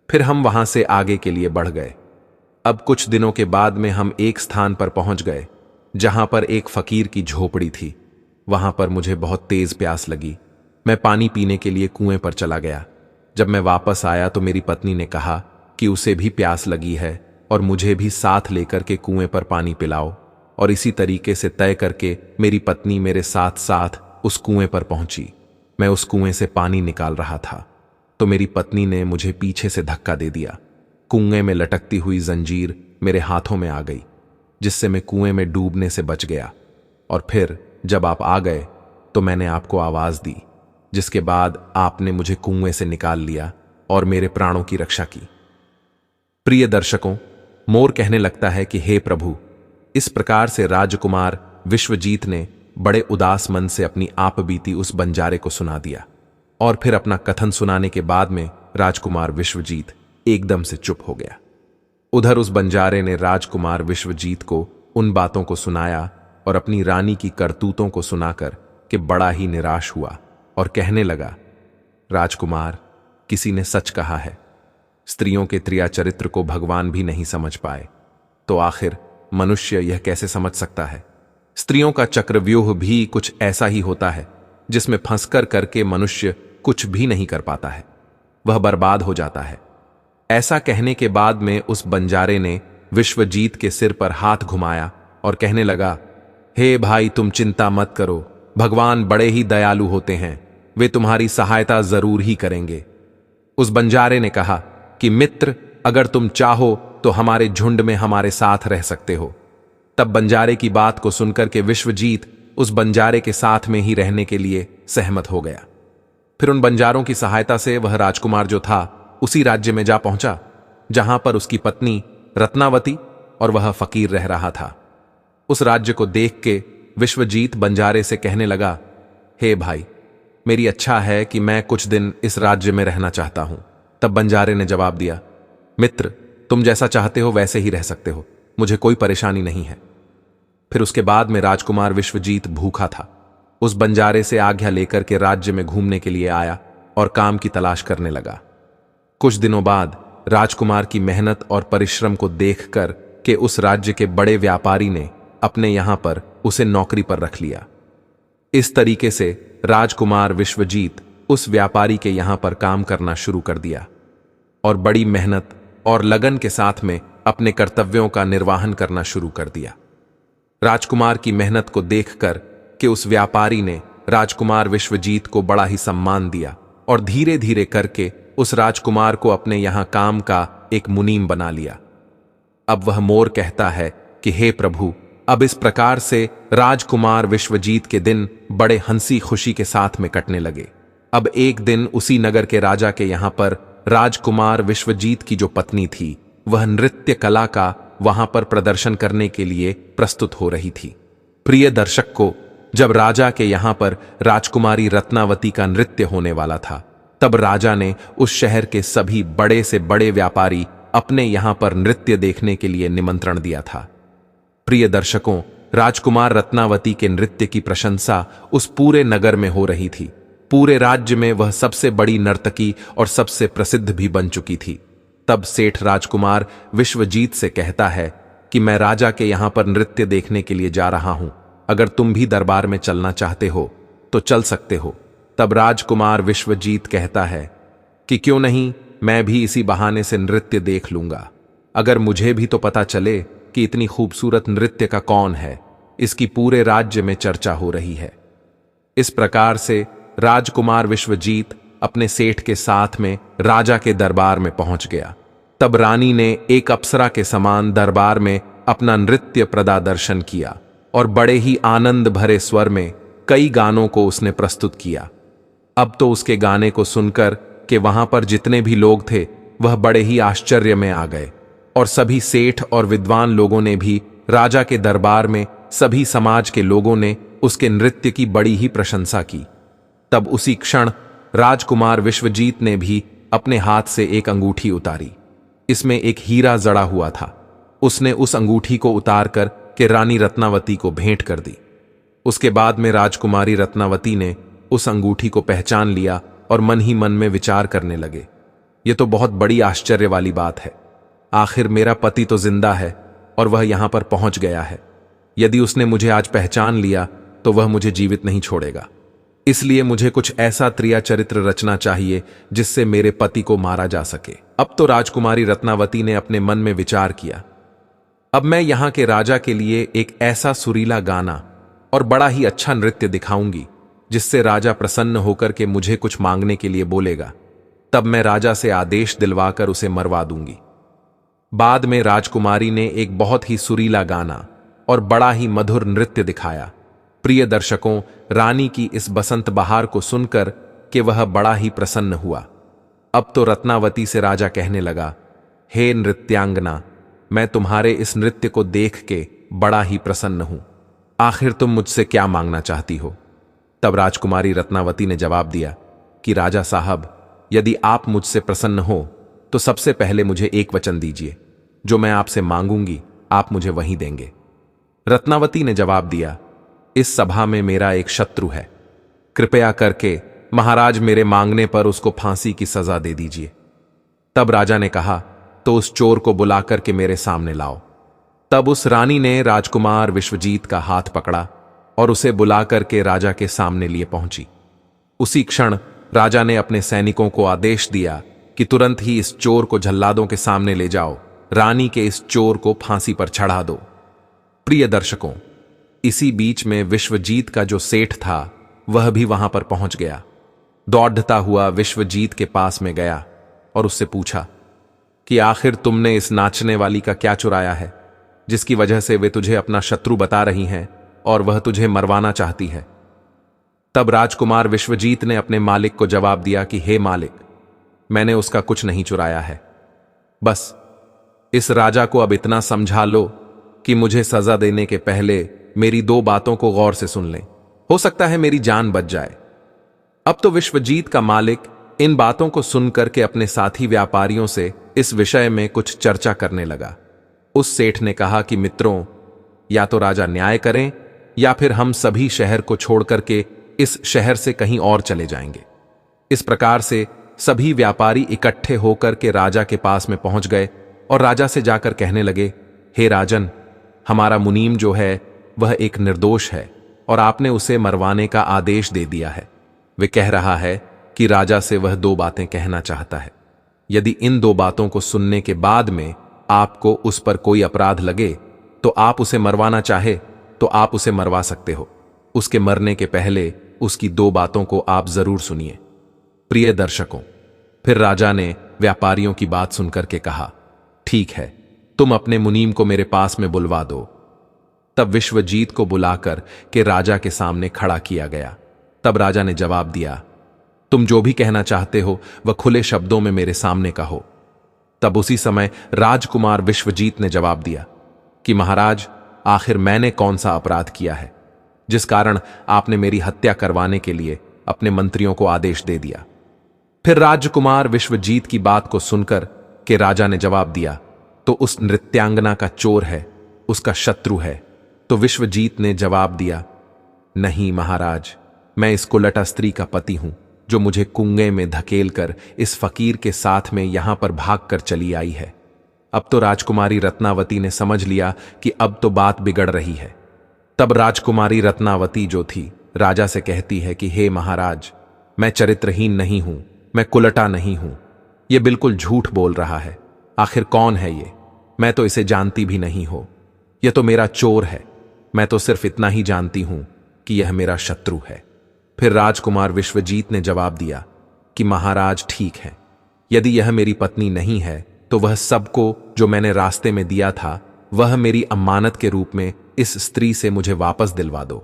फिर हम वहां से आगे के लिए बढ़ गए। अब कुछ दिनों के बाद में हम एक स्थान पर पहुंच गए जहां पर एक फकीर की झोपड़ी थी। वहां पर मुझे बहुत तेज प्यास लगी। मैं पानी पीने के लिए कुएं पर चला गया। जब मैं वापस आया तो मेरी पत्नी ने कहा कि उसे भी प्यास लगी है और मुझे भी साथ लेकर के कुएं पर पानी पिलाओ। और इसी तरीके से तय करके मेरी पत्नी मेरे साथ साथ उस कुएं पर पहुंची। मैं उस कुएं से पानी निकाल रहा था तो मेरी पत्नी ने मुझे पीछे से धक्का दे दिया। कुएं में लटकती हुई जंजीर मेरे हाथों में आ गई, जिससे मैं कुएं में डूबने से बच गया। और फिर जब आप आ गए तो मैंने आपको आवाज दी, जिसके बाद आपने मुझे कुएं से निकाल लिया और मेरे प्राणों की रक्षा की। प्रिय दर्शकों, मोर कहने लगता है कि हे प्रभु, इस प्रकार से राजकुमार विश्वजीत ने बड़े उदास मन से अपनी आप बीती उस बंजारे को सुना दिया। और फिर अपना कथन सुनाने के बाद में राजकुमार विश्वजीत एकदम से चुप हो गया। उधर उस बंजारे ने राजकुमार विश्वजीत को उन बातों को सुनाया और अपनी रानी की करतूतों को सुनाकर कि बड़ा ही निराश हुआ और कहने लगा, राजकुमार, किसी ने सच कहा है, स्त्रियों के त्रिया चरित्र को भगवान भी नहीं समझ पाए, तो आखिर मनुष्य यह कैसे समझ सकता है? स्त्रियों का चक्रव्यूह भी कुछ ऐसा ही होता है जिसमें फंसकर करके मनुष्य कुछ भी नहीं कर पाता है, वह बर्बाद हो जाता है। ऐसा कहने के बाद में उस बंजारे ने विश्वजीत के सिर पर हाथ घुमाया और कहने लगा, हे भाई, तुम चिंता मत करो, भगवान बड़े ही दयालु होते हैं, वे तुम्हारी सहायता जरूर ही करेंगे। उस बंजारे ने कहा कि मित्र, अगर तुम चाहो तो हमारे झुंड में हमारे साथ रह सकते हो। तब बंजारे की बात को सुनकर के विश्वजीत उस बंजारे के साथ में ही रहने के लिए सहमत हो गया। फिर उन बंजारों की सहायता से वह राजकुमार जो था उसी राज्य में जा पहुंचा जहां पर उसकी पत्नी रत्नावती और वह फकीर रह रहा था। उस राज्य को देख के विश्वजीत बंजारे से कहने लगा, हे भाई, मेरी इच्छा है कि मैं कुछ दिन इस राज्य में रहना चाहता हूं। तब बंजारे ने जवाब दिया, मित्र, तुम जैसा चाहते हो वैसे ही रह सकते हो, मुझे कोई परेशानी नहीं है। फिर उसके बाद में राजकुमार विश्वजीत भूखा था। उस बंजारे से आज्ञा लेकर के राज्य में घूमने के लिए आया और काम की तलाश करने लगा। कुछ दिनों बाद राजकुमार की मेहनत और परिश्रम को देखकर के उस राज्य के बड़े व्यापारी ने अपने यहां पर उसे नौकरी पर रख लिया। इस तरीके से राजकुमार विश्वजीत उस व्यापारी के यहां पर काम करना शुरू कर दिया और बड़ी मेहनत और लगन के साथ में अपने कर्तव्यों का निर्वहन करना शुरू कर दिया। राजकुमार की मेहनत को देखकर कि उस व्यापारी ने राजकुमार विश्वजीत को बड़ा ही सम्मान दिया और धीरे धीरे करके उस राजकुमार को अपने यहां काम का एक मुनीम बना लिया। अब वह मोर कहता है कि हे प्रभु, अब इस प्रकार से राजकुमार विश्वजीत के दिन बड़े हंसी खुशी के साथ में कटने लगे। अब एक दिन उसी नगर के राजा के यहां पर राजकुमार विश्वजीत की जो पत्नी थी, वह नृत्य कला का वहां पर प्रदर्शन करने के लिए प्रस्तुत हो रही थी। प्रिय दर्शक को, जब राजा के यहां पर राजकुमारी रत्नावती का नृत्य होने वाला था, तब राजा ने उस शहर के सभी बड़े से बड़े व्यापारी अपने यहां पर नृत्य देखने के लिए निमंत्रण दिया था। प्रिय दर्शकों, राजकुमार रत्नावती के नृत्य की प्रशंसा उस पूरे नगर में हो रही थी। पूरे राज्य में वह सबसे बड़ी नर्तकी और सबसे प्रसिद्ध भी बन चुकी थी। तब सेठ राजकुमार विश्वजीत से कहता है कि मैं राजा के यहां पर नृत्य देखने के लिए जा रहा हूं, अगर तुम भी दरबार में चलना चाहते हो तो चल सकते हो। तब राजकुमार विश्वजीत कहता है कि क्यों नहीं, मैं भी इसी बहाने से नृत्य देख लूंगा। अगर मुझे भी तो पता चले कि इतनी खूबसूरत नृत्य का कौन है, इसकी पूरे राज्य में चर्चा हो रही है। इस प्रकार से राजकुमार विश्वजीत अपने सेठ के साथ में राजा के दरबार में पहुंच गया। तब रानी ने एक अप्सरा के समान दरबार में अपना नृत्य प्रदर्शन किया और बड़े ही आनंद भरे स्वर में कई गानों को उसने प्रस्तुत किया। अब तो उसके गाने को सुनकर कि वहां पर जितने भी लोग थे वह बड़े ही आश्चर्य में आ गए, और सभी सेठ और विद्वान लोगों ने भी राजा के दरबार में सभी समाज के लोगों ने उसके नृत्य की बड़ी ही प्रशंसा की। तब उसी क्षण राजकुमार विश्वजीत ने भी अपने हाथ से एक अंगूठी उतारी। इसमें एक हीरा जड़ा हुआ था। उसने उस अंगूठी को उतारकर के रानी रत्नावती को भेंट कर दी। उसके बाद में राजकुमारी रत्नावती ने उस अंगूठी को पहचान लिया और मन ही मन में विचार करने लगे, यह तो बहुत बड़ी आश्चर्य वाली बात है। आखिर मेरा पति तो जिंदा है और वह यहां पर पहुंच गया है। यदि उसने मुझे आज पहचान लिया तो वह मुझे जीवित नहीं छोड़ेगा। इसलिए मुझे कुछ ऐसा त्रिया चरित्र रचना चाहिए जिससे मेरे पति को मारा जा सके। अब तो राजकुमारी रत्नावती ने अपने मन में विचार किया, अब मैं यहां के राजा के लिए एक ऐसा सुरीला गाना और बड़ा ही अच्छा नृत्य दिखाऊंगी जिससे राजा प्रसन्न होकर के मुझे कुछ मांगने के लिए बोलेगा। तब मैं राजा से आदेश दिलवाकर उसे मरवा दूंगी। बाद में राजकुमारी ने एक बहुत ही सुरीला गाना और बड़ा ही मधुर नृत्य दिखाया। प्रिय दर्शकों, रानी की इस बसंत बहार को सुनकर कि वह बड़ा ही प्रसन्न हुआ। अब तो रत्नावती से राजा कहने लगा, हे नृत्यांगना, मैं तुम्हारे इस नृत्य को देख के बड़ा ही प्रसन्न हूं। आखिर तुम मुझसे क्या मांगना चाहती हो? तब राजकुमारी रत्नावती ने जवाब दिया कि राजा साहब, यदि आप मुझसे प्रसन्न हो तो सबसे पहले मुझे एक वचन दीजिए, जो मैं आपसे मांगूंगी आप मुझे वहीं देंगे। रत्नावती ने जवाब दिया, इस सभा में मेरा एक शत्रु है, कृपया करके महाराज मेरे मांगने पर उसको फांसी की सजा दे दीजिए। तब राजा ने कहा, तो उस चोर को बुलाकर के मेरे सामने लाओ। तब उस रानी ने राजकुमार विश्वजीत का हाथ पकड़ा और उसे बुलाकर के राजा के सामने लिए पहुंची। उसी क्षण राजा ने अपने सैनिकों को आदेश दिया कि तुरंत ही इस चोर को जल्लादों के सामने ले जाओ, रानी के इस चोर को फांसी पर चढ़ा दो। प्रिय दर्शकों, इसी बीच में विश्वजीत का जो सेठ था वह भी वहां पर पहुंच गया। दौड़ता हुआ विश्वजीत के पास में गया और उससे पूछा कि आखिर तुमने इस नाचने वाली का क्या चुराया है, जिसकी वजह से वे तुझे अपना शत्रु बता रही हैं और वह तुझे मरवाना चाहती है। तब राजकुमार विश्वजीत ने अपने मालिक को जवाब दिया कि हे मालिक, मैंने उसका कुछ नहीं चुराया है। बस इस राजा को अब इतना समझा लो कि मुझे सजा देने के पहले मेरी दो बातों को गौर से सुन लें, हो सकता है मेरी जान बच जाए। अब तो विश्वजीत का मालिक इन बातों को सुनकर के अपने साथी व्यापारियों से इस विषय में कुछ चर्चा करने लगा। उस सेठ ने कहा कि मित्रों, या तो राजा न्याय करें या फिर हम सभी शहर को छोड़कर के इस शहर से कहीं और चले जाएंगे। इस प्रकार से सभी व्यापारी इकट्ठे होकर के राजा के पास में पहुंच गए और राजा से जाकर कहने लगे, हे राजन, हमारा मुनीम जो है वह एक निर्दोष है और आपने उसे मरवाने का आदेश दे दिया है। वे कह रहा है कि राजा से वह दो बातें कहना चाहता है। यदि इन दो बातों को सुनने के बाद में आपको उस पर कोई अपराध लगे तो आप उसे मरवाना चाहे तो आप उसे मरवा सकते हो। उसके मरने के पहले उसकी दो बातों को आप जरूर सुनिए। प्रिय दर्शकों, फिर राजा ने व्यापारियों की बात सुनकर के कहा, ठीक है, तुम अपने मुनीम को मेरे पास में बुलवा दो। तब विश्वजीत को बुलाकर के राजा के सामने खड़ा किया गया। तब राजा ने जवाब दिया, तुम जो भी कहना चाहते हो वह खुले शब्दों में मेरे सामने कहो। तब उसी समय राजकुमार विश्वजीत ने जवाब दिया कि महाराज, आखिर मैंने कौन सा अपराध किया है जिस कारण आपने मेरी हत्या करवाने के लिए अपने मंत्रियों को आदेश दे दिया। फिर राजकुमार विश्वजीत की बात को सुनकर के राजा ने जवाब दिया, तो उस नृत्यांगना का चोर है, उसका शत्रु है, तो विश्वजीत ने जवाब दिया, नहीं महाराज, मैं इस कुलटा स्त्री का पति हूं जो मुझे कुएं में धकेल कर इस फकीर के साथ में यहां पर भागकर चली आई है। अब तो राजकुमारी रत्नावती ने समझ लिया कि अब तो बात बिगड़ रही है। तब राजकुमारी रत्नावती जो थी राजा से कहती है कि हे महाराज, मैं चरित्रहीन नहीं हूं, मैं कुलटा नहीं हूं, यह बिल्कुल झूठ बोल रहा है। आखिर कौन है ये? मैं तो इसे जानती भी नहीं हो। यह तो मेरा चोर है। मैं तो सिर्फ इतना ही जानती हूं कि यह मेरा शत्रु है। फिर राजकुमार विश्वजीत ने जवाब दिया कि महाराज ठीक है, यदि यह मेरी पत्नी नहीं है तो वह सबको जो मैंने रास्ते में दिया था वह मेरी अमानत के रूप में इस स्त्री से मुझे वापस दिलवा दो।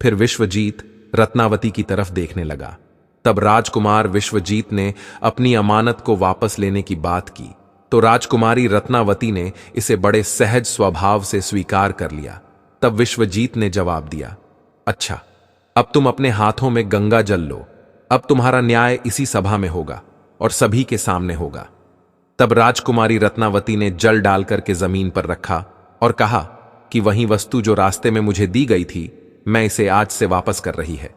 फिर विश्वजीत रत्नावती की तरफ देखने लगा। तब राजकुमार विश्वजीत ने अपनी अमानत को वापस लेने की बात की तो राजकुमारी रत्नावती ने इसे बड़े सहज स्वभाव से स्वीकार कर लिया। तब विश्वजीत ने जवाब दिया, अच्छा, अब तुम अपने हाथों में गंगा जल लो। अब तुम्हारा न्याय इसी सभा में होगा और सभी के सामने होगा। तब राजकुमारी रत्नावती ने जल डालकर के जमीन पर रखा और कहा कि वही वस्तु जो रास्ते में मुझे दी गई थी, मैं इसे आज से वापस कर रही है।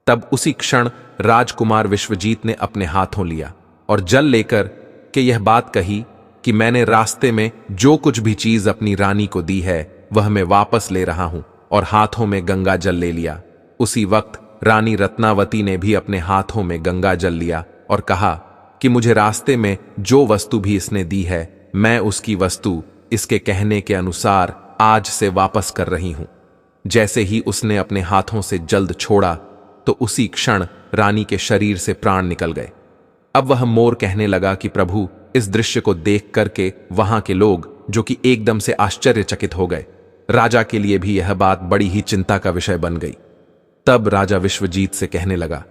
तब उसी क्षण राजकुमार विश्वजीत ने अपने हाथों लिया और जल लेकर के यह बात कही कि मैंने रास्ते में जो कुछ भी चीज अपनी रानी को दी है वह मैं वापस ले रहा हूं, और हाथों में गंगा जल ले लिया। उसी वक्त रानी रत्नावती ने भी अपने हाथों में गंगा जल लिया और कहा कि मुझे रास्ते में जो वस्तु भी इसने दी है, मैं उसकी वस्तु इसके कहने के अनुसार आज से वापस कर रही हूं। जैसे ही उसने अपने हाथों से जल्द छोड़ा तो उसी क्षण रानी के शरीर से प्राण निकल गए। अब वह मोर कहने लगा कि प्रभु, इस दृश्य को देख करके वहां के लोग जो कि एकदम से आश्चर्यचकित हो गए। राजा के लिए भी यह बात बड़ी ही चिंता का विषय बन गई। तब राजा विश्वजीत से कहने लगा,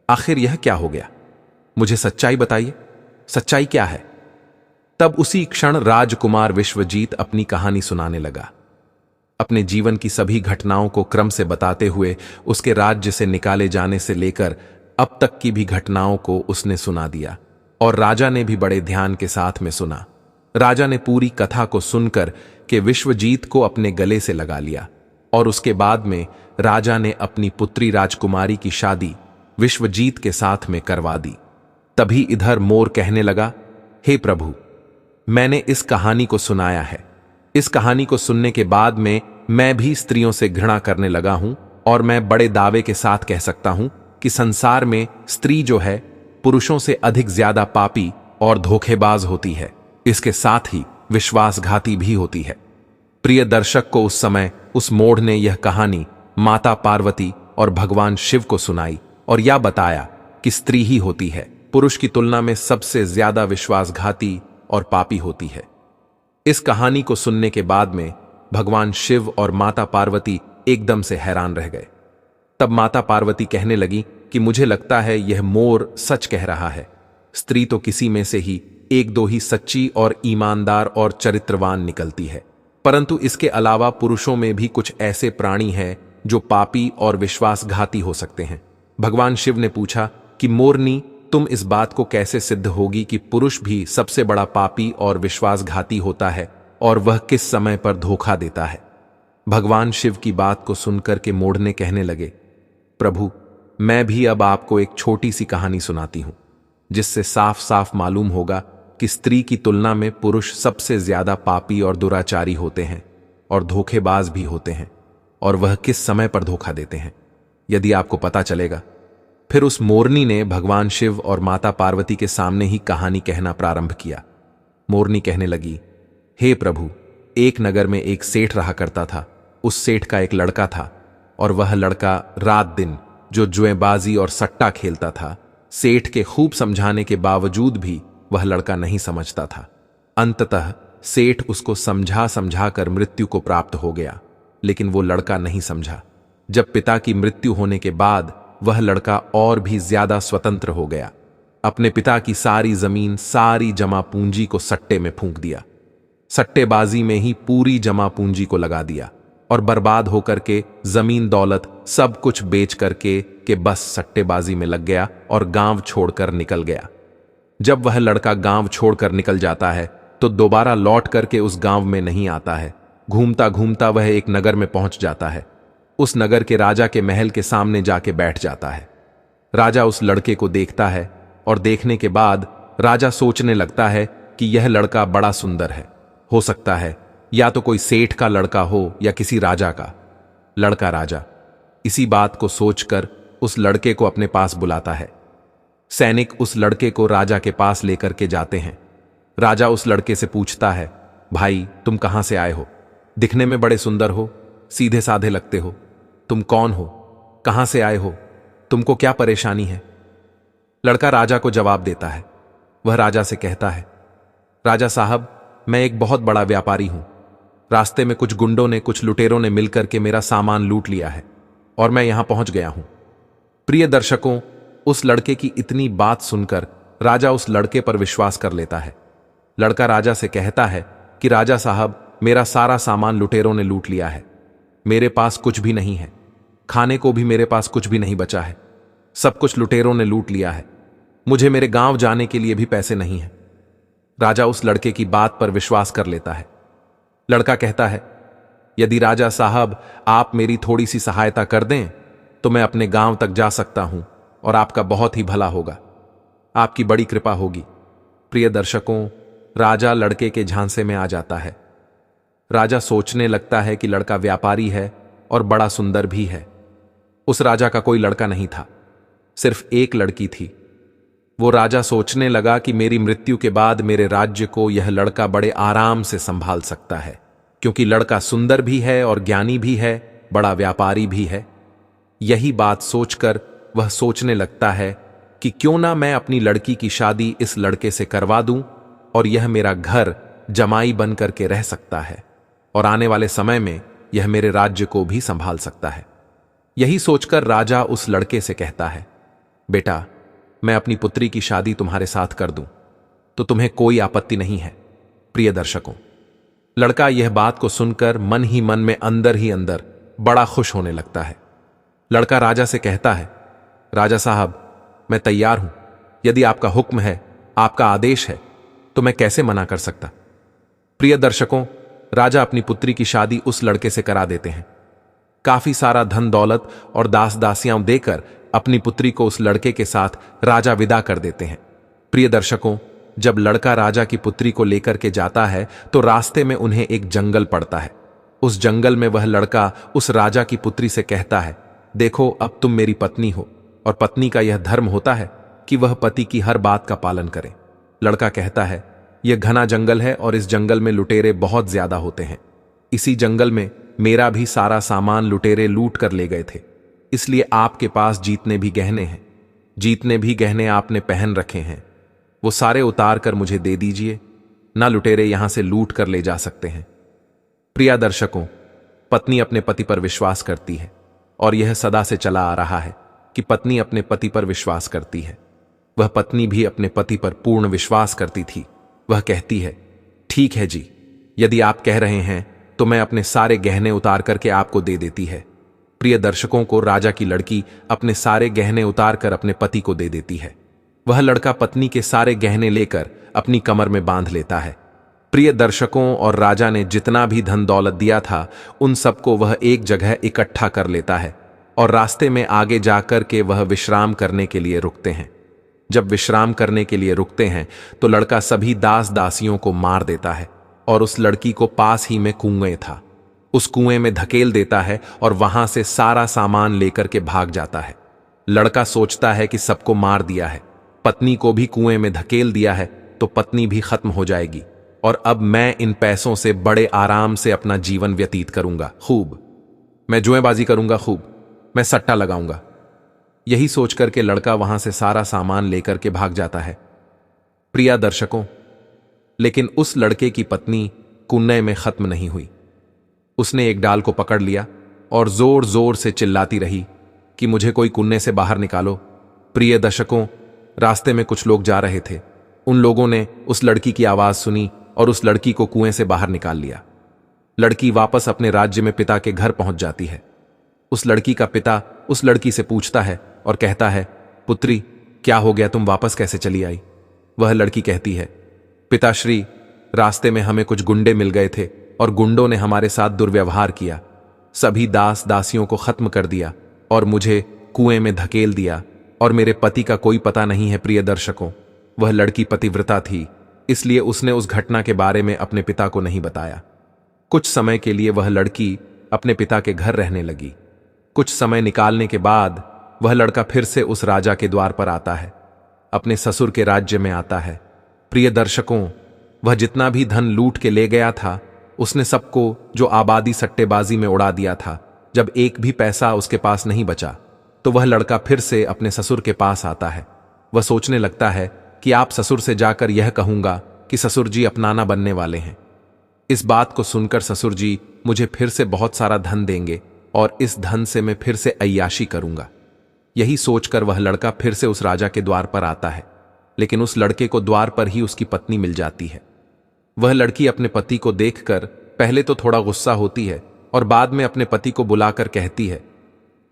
आखिर यह क्या हो गया? मुझे सच्चाई बताइए, सच्चाई क्या है? तब उसी क्षण राजकुमार विश्वजीत अपनी कहानी सुनाने लगा। अपने जीवन की सभी घटनाओं को क्रम से बताते हुए उसके राज्य से निकाले जाने से लेकर अब तक की भी घटनाओं को उसने सुना दिया, और राजा ने भी बड़े ध्यान के साथ में सुना। राजा ने पूरी कथा को सुनकर के विश्वजीत को अपने गले से लगा लिया, और उसके बाद में राजा ने अपनी पुत्री राजकुमारी की शादी विश्वजीत के साथ में करवा दी। तभी इधर मोर कहने लगा, हे प्रभु, मैंने इस कहानी को सुनाया है। इस कहानी को सुनने के बाद में मैं भी स्त्रियों से घृणा करने लगा हूं, और मैं बड़े दावे के साथ कह सकता हूं कि संसार में स्त्री जो है पुरुषों से अधिक ज्यादा पापी और धोखेबाज होती है, इसके साथ ही विश्वासघाती भी होती है। प्रिय दर्शक को उस समय उस मोढ़ ने यह कहानी माता पार्वती और भगवान शिव को सुनाई और यह बताया कि स्त्री ही होती है पुरुष की तुलना में सबसे ज्यादा विश्वासघाती और पापी होती है। इस कहानी को सुनने के बाद में भगवान शिव और माता पार्वती एकदम से हैरान रह गए। तब माता पार्वती कहने लगी कि मुझे लगता है यह मोर सच कह रहा है। स्त्री तो किसी में से ही एक दो ही सच्ची और ईमानदार और चरित्रवान निकलती है, परंतु इसके अलावा पुरुषों में भी कुछ ऐसे प्राणी हैं जो पापी और विश्वासघाती हो सकते हैं। भगवान शिव ने पूछा कि मोरनी, तुम इस बात को कैसे सिद्ध होगी कि पुरुष भी सबसे बड़ा पापी और विश्वासघाती होता है, और वह किस समय पर धोखा देता है? भगवान शिव की बात को सुनकर के मोड़ ने कहने लगे, प्रभु, मैं भी अब आपको एक छोटी सी कहानी सुनाती हूं, जिससे साफ साफ मालूम होगा कि स्त्री की तुलना में पुरुष सबसे ज्यादा पापी और दुराचारी होते हैं और धोखेबाज भी होते हैं, और वह किस समय पर धोखा देते हैं यदि आपको पता चलेगा। फिर उस मोरनी ने भगवान शिव और माता पार्वती के सामने ही कहानी कहना प्रारंभ किया। मोरनी कहने लगी, हे प्रभु, एक नगर में एक सेठ रहा करता था। उस सेठ का एक लड़का था, और वह लड़का रात दिन जो जुएबाजी और सट्टा खेलता था। सेठ के खूब समझाने के बावजूद भी वह लड़का नहीं समझता था। अंततः सेठ उसको समझा समझा कर मृत्यु को प्राप्त हो गया, लेकिन वो लड़का नहीं समझा। जब पिता की मृत्यु होने के बाद वह लड़का और भी ज्यादा स्वतंत्र हो गया। अपने पिता की सारी जमीन, सारी जमा पूंजी को सट्टे में फूंक दिया। सट्टेबाजी में ही पूरी जमा पूंजी को लगा दिया, और बर्बाद होकर के जमीन दौलत सब कुछ बेच करके बस सट्टेबाजी में लग गया और गांव छोड़कर निकल गया। जब वह लड़का गांव छोड़कर निकल जाता है तो दोबारा लौट करके उस गांव में नहीं आता है, घूमता घूमता वह एक नगर में पहुंच जाता है। उस नगर के राजा के महल के सामने जाके बैठ जाता है। राजा उस लड़के को देखता है और देखने के बाद राजा सोचने लगता है कि यह लड़का बड़ा सुंदर है। हो सकता है या तो कोई सेठ का लड़का हो या किसी राजा का लड़का। राजा इसी बात को सोचकर उस लड़के को अपने पास बुलाता है। सैनिक उस लड़के को राजा के पास लेकर के जाते हैं। राजा उस लड़के से पूछता है, भाई तुम कहां से आए हो? दिखने में बड़े सुंदर हो, सीधे साधे लगते हो। तुम कौन हो? कहां से आए हो? तुमको क्या परेशानी है? लड़का राजा को जवाब देता है। वह राजा से कहता है, राजा साहब, मैं एक बहुत बड़ा व्यापारी हूं। रास्ते में कुछ गुंडों ने, कुछ लुटेरों ने मिलकर के मेरा सामान लूट लिया है और मैं यहां पहुंच गया हूं। प्रिय दर्शकों, उस लड़के की इतनी बात सुनकर राजा उस लड़के पर विश्वास कर लेता है। लड़का राजा से कहता है कि राजा साहब, मेरा सारा सामान लुटेरों ने लूट लिया है। मेरे पास कुछ भी नहीं है, खाने को भी मेरे पास कुछ भी नहीं बचा है। सब कुछ लुटेरों ने लूट लिया है। मुझे मेरे गांव जाने के लिए भी पैसे नहीं हैं। राजा उस लड़के की बात पर विश्वास कर लेता है। लड़का कहता है, यदि राजा साहब आप मेरी थोड़ी सी सहायता कर दें तो मैं अपने गांव तक जा सकता हूं और आपका बहुत ही भला होगा। आपकी बड़ी कृपा होगी। प्रिय दर्शकों, राजा लड़के के झांसे में आ जाता है। राजा सोचने लगता है कि लड़का व्यापारी है और बड़ा सुंदर भी है। उस राजा का कोई लड़का नहीं था, सिर्फ एक लड़की थी। वो राजा सोचने लगा कि मेरी मृत्यु के बाद मेरे राज्य को यह लड़का बड़े आराम से संभाल सकता है, क्योंकि लड़का सुंदर भी है और ज्ञानी भी है, बड़ा व्यापारी भी है। यही बात सोचकर वह सोचने लगता है कि क्यों ना मैं अपनी लड़की की शादी इस लड़के से करवा दूं और यह मेरा घर जमाई बन करके रह सकता है और आने वाले समय में यह मेरे राज्य को भी संभाल सकता है। यही सोचकर राजा उस लड़के से कहता है, बेटा, मैं अपनी पुत्री की शादी तुम्हारे साथ कर दूं तो तुम्हें कोई आपत्ति नहीं है। प्रिय दर्शकों, लड़का यह बात को सुनकर मन ही मन में अंदर ही अंदर बड़ा खुश होने लगता है। लड़का राजा से कहता है, राजा साहब, मैं तैयार हूं। यदि आपका हुक्म है, आपका आदेश है, तो मैं कैसे मना कर सकता। प्रिय दर्शकों, राजा अपनी पुत्री की शादी उस लड़के से करा देते हैं। काफी सारा धन दौलत और दास दासियां देकर अपनी पुत्री को उस लड़के के साथ राजा विदा कर देते हैं। प्रिय दर्शकों, जब लड़का राजा की पुत्री को लेकर के जाता है तो रास्ते में उन्हें एक जंगल पड़ता है। उस जंगल में वह लड़का उस राजा की पुत्री से कहता है, देखो, अब तुम मेरी पत्नी हो और पत्नी का यह धर्म होता है कि वह पति की हर बात का पालन करे। लड़का कहता है, यह घना जंगल है और इस जंगल में लुटेरे बहुत ज्यादा होते हैं। इसी जंगल में मेरा भी सारा सामान लुटेरे लूट कर ले गए थे, इसलिए आपके पास जितने भी गहने हैं, जितने भी गहने आपने पहन रखे हैं, वो सारे उतार कर मुझे दे दीजिए, ना लुटेरे यहां से लूट कर ले जा सकते हैं। प्रिय दर्शकों, पत्नी अपने पति पर विश्वास करती है और यह सदा से चला आ रहा है कि पत्नी अपने पति पर विश्वास करती है। वह पत्नी भी अपने पति पर पूर्ण विश्वास करती थी। वह कहती है, ठीक है जी, यदि आप कह रहे हैं तो मैं अपने सारे गहने उतार करके आपको दे देती है। प्रिय दर्शकों को राजा की लड़की अपने सारे गहने उतार कर अपने पति को दे देती है। वह लड़का पत्नी के सारे गहने लेकर अपनी कमर में बांध लेता है। प्रिय दर्शकों, और राजा ने जितना भी धन दौलत दिया था उन सबको वह एक जगह इकट्ठा कर लेता है और रास्ते में आगे जाकर के वह विश्राम करने के लिए रुकते हैं। जब विश्राम करने के लिए रुकते हैं तो लड़का सभी दास दासियों को मार देता है और उस लड़की को पास ही में कुएं था, उस कुएं में धकेल देता है और वहां से सारा सामान लेकर के भाग जाता है। लड़का सोचता है कि सबको मार दिया है, पत्नी को भी कुएं में धकेल दिया है तो पत्नी भी खत्म हो जाएगी और अब मैं इन पैसों से बड़े आराम से अपना जीवन व्यतीत करूंगा। खूब मैं जुएबाजी करूंगा, खूब मैं सट्टा लगाऊंगा। यही सोचकर के लड़का वहां से सारा सामान लेकर के भाग जाता है। प्रिय दर्शकों, लेकिन उस लड़के की पत्नी कुएं में खत्म नहीं हुई। उसने एक डाल को पकड़ लिया और जोर जोर से चिल्लाती रही कि मुझे कोई कुएं से बाहर निकालो। प्रिय दर्शकों, रास्ते में कुछ लोग जा रहे थे। उन लोगों ने उस लड़की की आवाज सुनी और उस लड़की को कुएं से बाहर निकाल लिया। लड़की वापस अपने राज्य में पिता के घर पहुंच जाती है। उस लड़की का पिता उस लड़की से पूछता है और कहता है, पुत्री, क्या हो गया, तुम वापस कैसे चली आई? वह लड़की कहती है, पिताश्री, रास्ते में हमें कुछ गुंडे मिल गए थे और गुंडों ने हमारे साथ दुर्व्यवहार किया, सभी दास दासियों को खत्म कर दिया और मुझे कुएं में धकेल दिया, और मेरे पति का कोई पता नहीं है। प्रिय दर्शकों, वह लड़की पतिव्रता थी, इसलिए उसने उस घटना के बारे में अपने पिता को नहीं बताया। कुछ समय के लिए वह लड़की अपने पिता के घर रहने लगी। कुछ समय निकालने के बाद वह लड़का फिर से उस राजा के द्वार पर आता है, अपने ससुर के राज्य में आता है। प्रिय दर्शकों, वह जितना भी धन लूट के ले गया था, उसने सबको जो आबादी सट्टेबाजी में उड़ा दिया था। जब एक भी पैसा उसके पास नहीं बचा, तो वह लड़का फिर से अपने ससुर के पास आता है। वह सोचने लगता है कि आप ससुर से जाकर यह कहूंगा कि ससुर जी अपनाना बनने वाले हैं। इस बात को सुनकर ससुर जी मुझे फिर से बहुत सारा धन देंगे और इस धन से मैं फिर से अय्याशी करूंगा। यही सोचकर वह लड़का फिर से उस राजा के द्वार पर आता है, लेकिन उस लड़के को द्वार पर ही उसकी पत्नी मिल जाती है। वह लड़की अपने पति को देखकर पहले तो थोड़ा गुस्सा होती है और बाद में अपने पति को बुलाकर कहती है,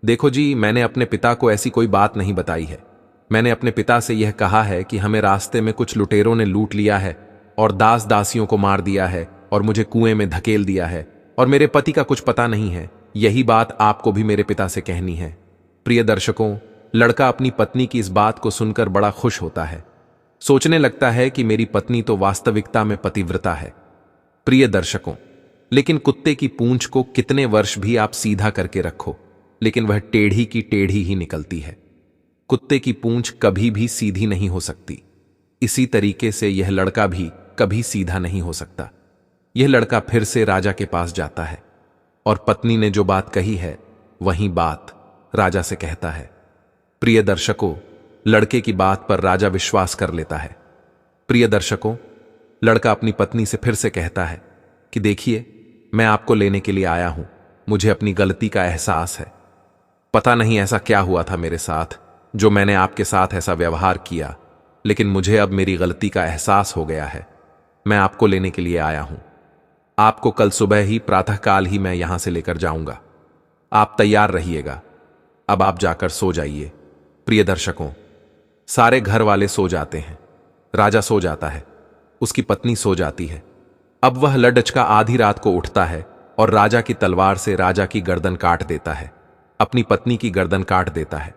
देखो जी, मैंने अपने पिता को ऐसी कोई बात नहीं बताई है। मैंने अपने पिता से यह कहा है कि हमें रास्ते में कुछ लुटेरों ने लूट लिया है और दास दासियों को मार दिया है और मुझे कुएं में धकेल दिया है, और मेरे पति का कुछ पता नहीं है। यही बात आपको भी मेरे पिता से कहनी है। प्रिय दर्शकों, लड़का अपनी पत्नी की इस बात को सुनकर बड़ा खुश होता है, सोचने लगता है कि मेरी पत्नी तो वास्तविकता में पतिव्रता है। प्रिय दर्शकों, लेकिन कुत्ते की पूंछ को कितने वर्ष भी आप सीधा करके रखो, लेकिन वह टेढ़ी की टेढ़ी ही निकलती है। कुत्ते की पूंछ कभी भी सीधी नहीं हो सकती। इसी तरीके से यह लड़का भी कभी सीधा नहीं हो सकता। यह लड़का फिर से राजा के पास जाता है और पत्नी ने जो बात कही है वही बात राजा से कहता है। प्रिय दर्शकों, लड़के की बात पर राजा विश्वास कर लेता है। प्रिय दर्शकों, लड़का अपनी पत्नी से फिर से कहता है कि देखिए, मैं आपको लेने के लिए आया हूं। मुझे अपनी गलती का एहसास है। पता नहीं ऐसा क्या हुआ था मेरे साथ जो मैंने आपके साथ ऐसा व्यवहार किया, लेकिन मुझे अब मेरी गलती का एहसास हो गया है। मैं आपको लेने के लिए आया हूं। आपको कल सुबह ही प्रातःकाल ही मैं यहां से लेकर जाऊंगा। आप तैयार रहिएगा। अब आप जाकर सो जाइए। प्रिय दर्शकों, सारे घर वाले सो जाते हैं। राजा सो जाता है, उसकी पत्नी सो जाती है। अब वह लडचका आधी रात को उठता है और राजा की तलवार से राजा की गर्दन काट देता है, अपनी पत्नी की गर्दन काट देता है।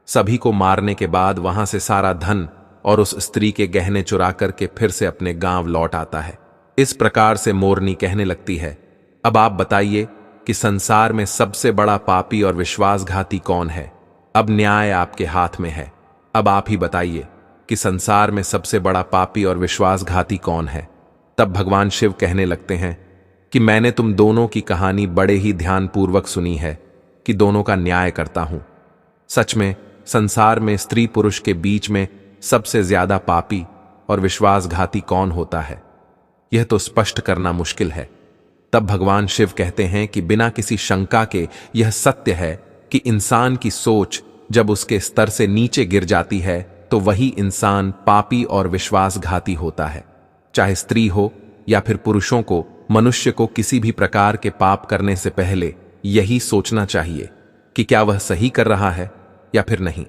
सभी को मारने के बाद वहां से सारा धन और उस स्त्री के गहने चुरा करके फिर से अपने गांव लौट आता है। इस प्रकार से मोरनी कहने लगती है, अब आप बताइए कि संसार में सबसे बड़ा पापी और विश्वासघाती कौन है? अब न्याय आपके हाथ में है। अब आप ही बताइए कि संसार में सबसे बड़ा पापी और विश्वासघाती कौन है? तब भगवान शिव कहने लगते हैं कि मैंने तुम दोनों की कहानी बड़े ही ध्यानपूर्वक सुनी है कि दोनों का न्याय करता हूं। सच में संसार में स्त्री पुरुष के बीच में सबसे ज्यादा पापी और विश्वासघाती कौन होता है, यह तो स्पष्ट करना मुश्किल है। तब भगवान शिव कहते हैं कि बिना किसी शंका के यह सत्य है कि इंसान की सोच जब उसके स्तर से नीचे गिर जाती है तो वही इंसान पापी और विश्वासघाती होता है। चाहे स्त्री हो या फिर पुरुषों को, मनुष्य को किसी भी प्रकार के पाप करने से पहले यही सोचना चाहिए कि क्या वह सही कर रहा है या फिर नहीं।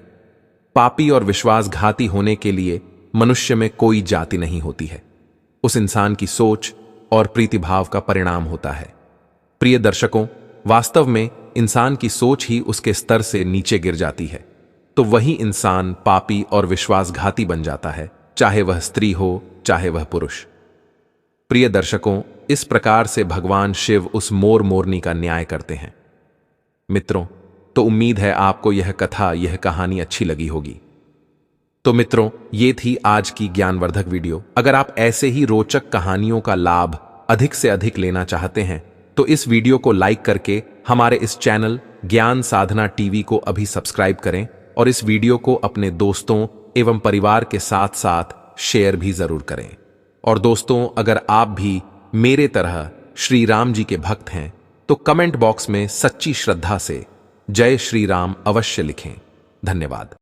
पापी और विश्वासघाती होने के लिए मनुष्य में कोई जाति नहीं होती है, उस इंसान की सोच और प्रीतिभाव का परिणाम होता है। प्रिय दर्शकों, वास्तव में इंसान की सोच ही उसके स्तर से नीचे गिर जाती है, तो वही इंसान पापी और विश्वासघाती बन जाता है, चाहे वह स्त्री हो चाहे वह पुरुष। प्रिय दर्शकों, इस प्रकार से भगवान शिव उस मोर मोरनी का न्याय करते हैं। मित्रों, तो उम्मीद है आपको यह कथा, यह कहानी अच्छी लगी होगी। तो मित्रों, ये थी आज की ज्ञानवर्धक वीडियो। अगर आप ऐसे ही रोचक कहानियों का लाभ अधिक से अधिक लेना चाहते हैं तो इस वीडियो को लाइक करके हमारे इस चैनल ज्ञान साधना टीवी को अभी सब्सक्राइब करें और इस वीडियो को अपने दोस्तों एवं परिवार के साथ साथ शेयर भी जरूर करें। और दोस्तों, अगर आप भी मेरे तरह श्री राम जी के भक्त हैं तो कमेंट बॉक्स में सच्ची श्रद्धा से जय श्री राम अवश्य लिखें। धन्यवाद।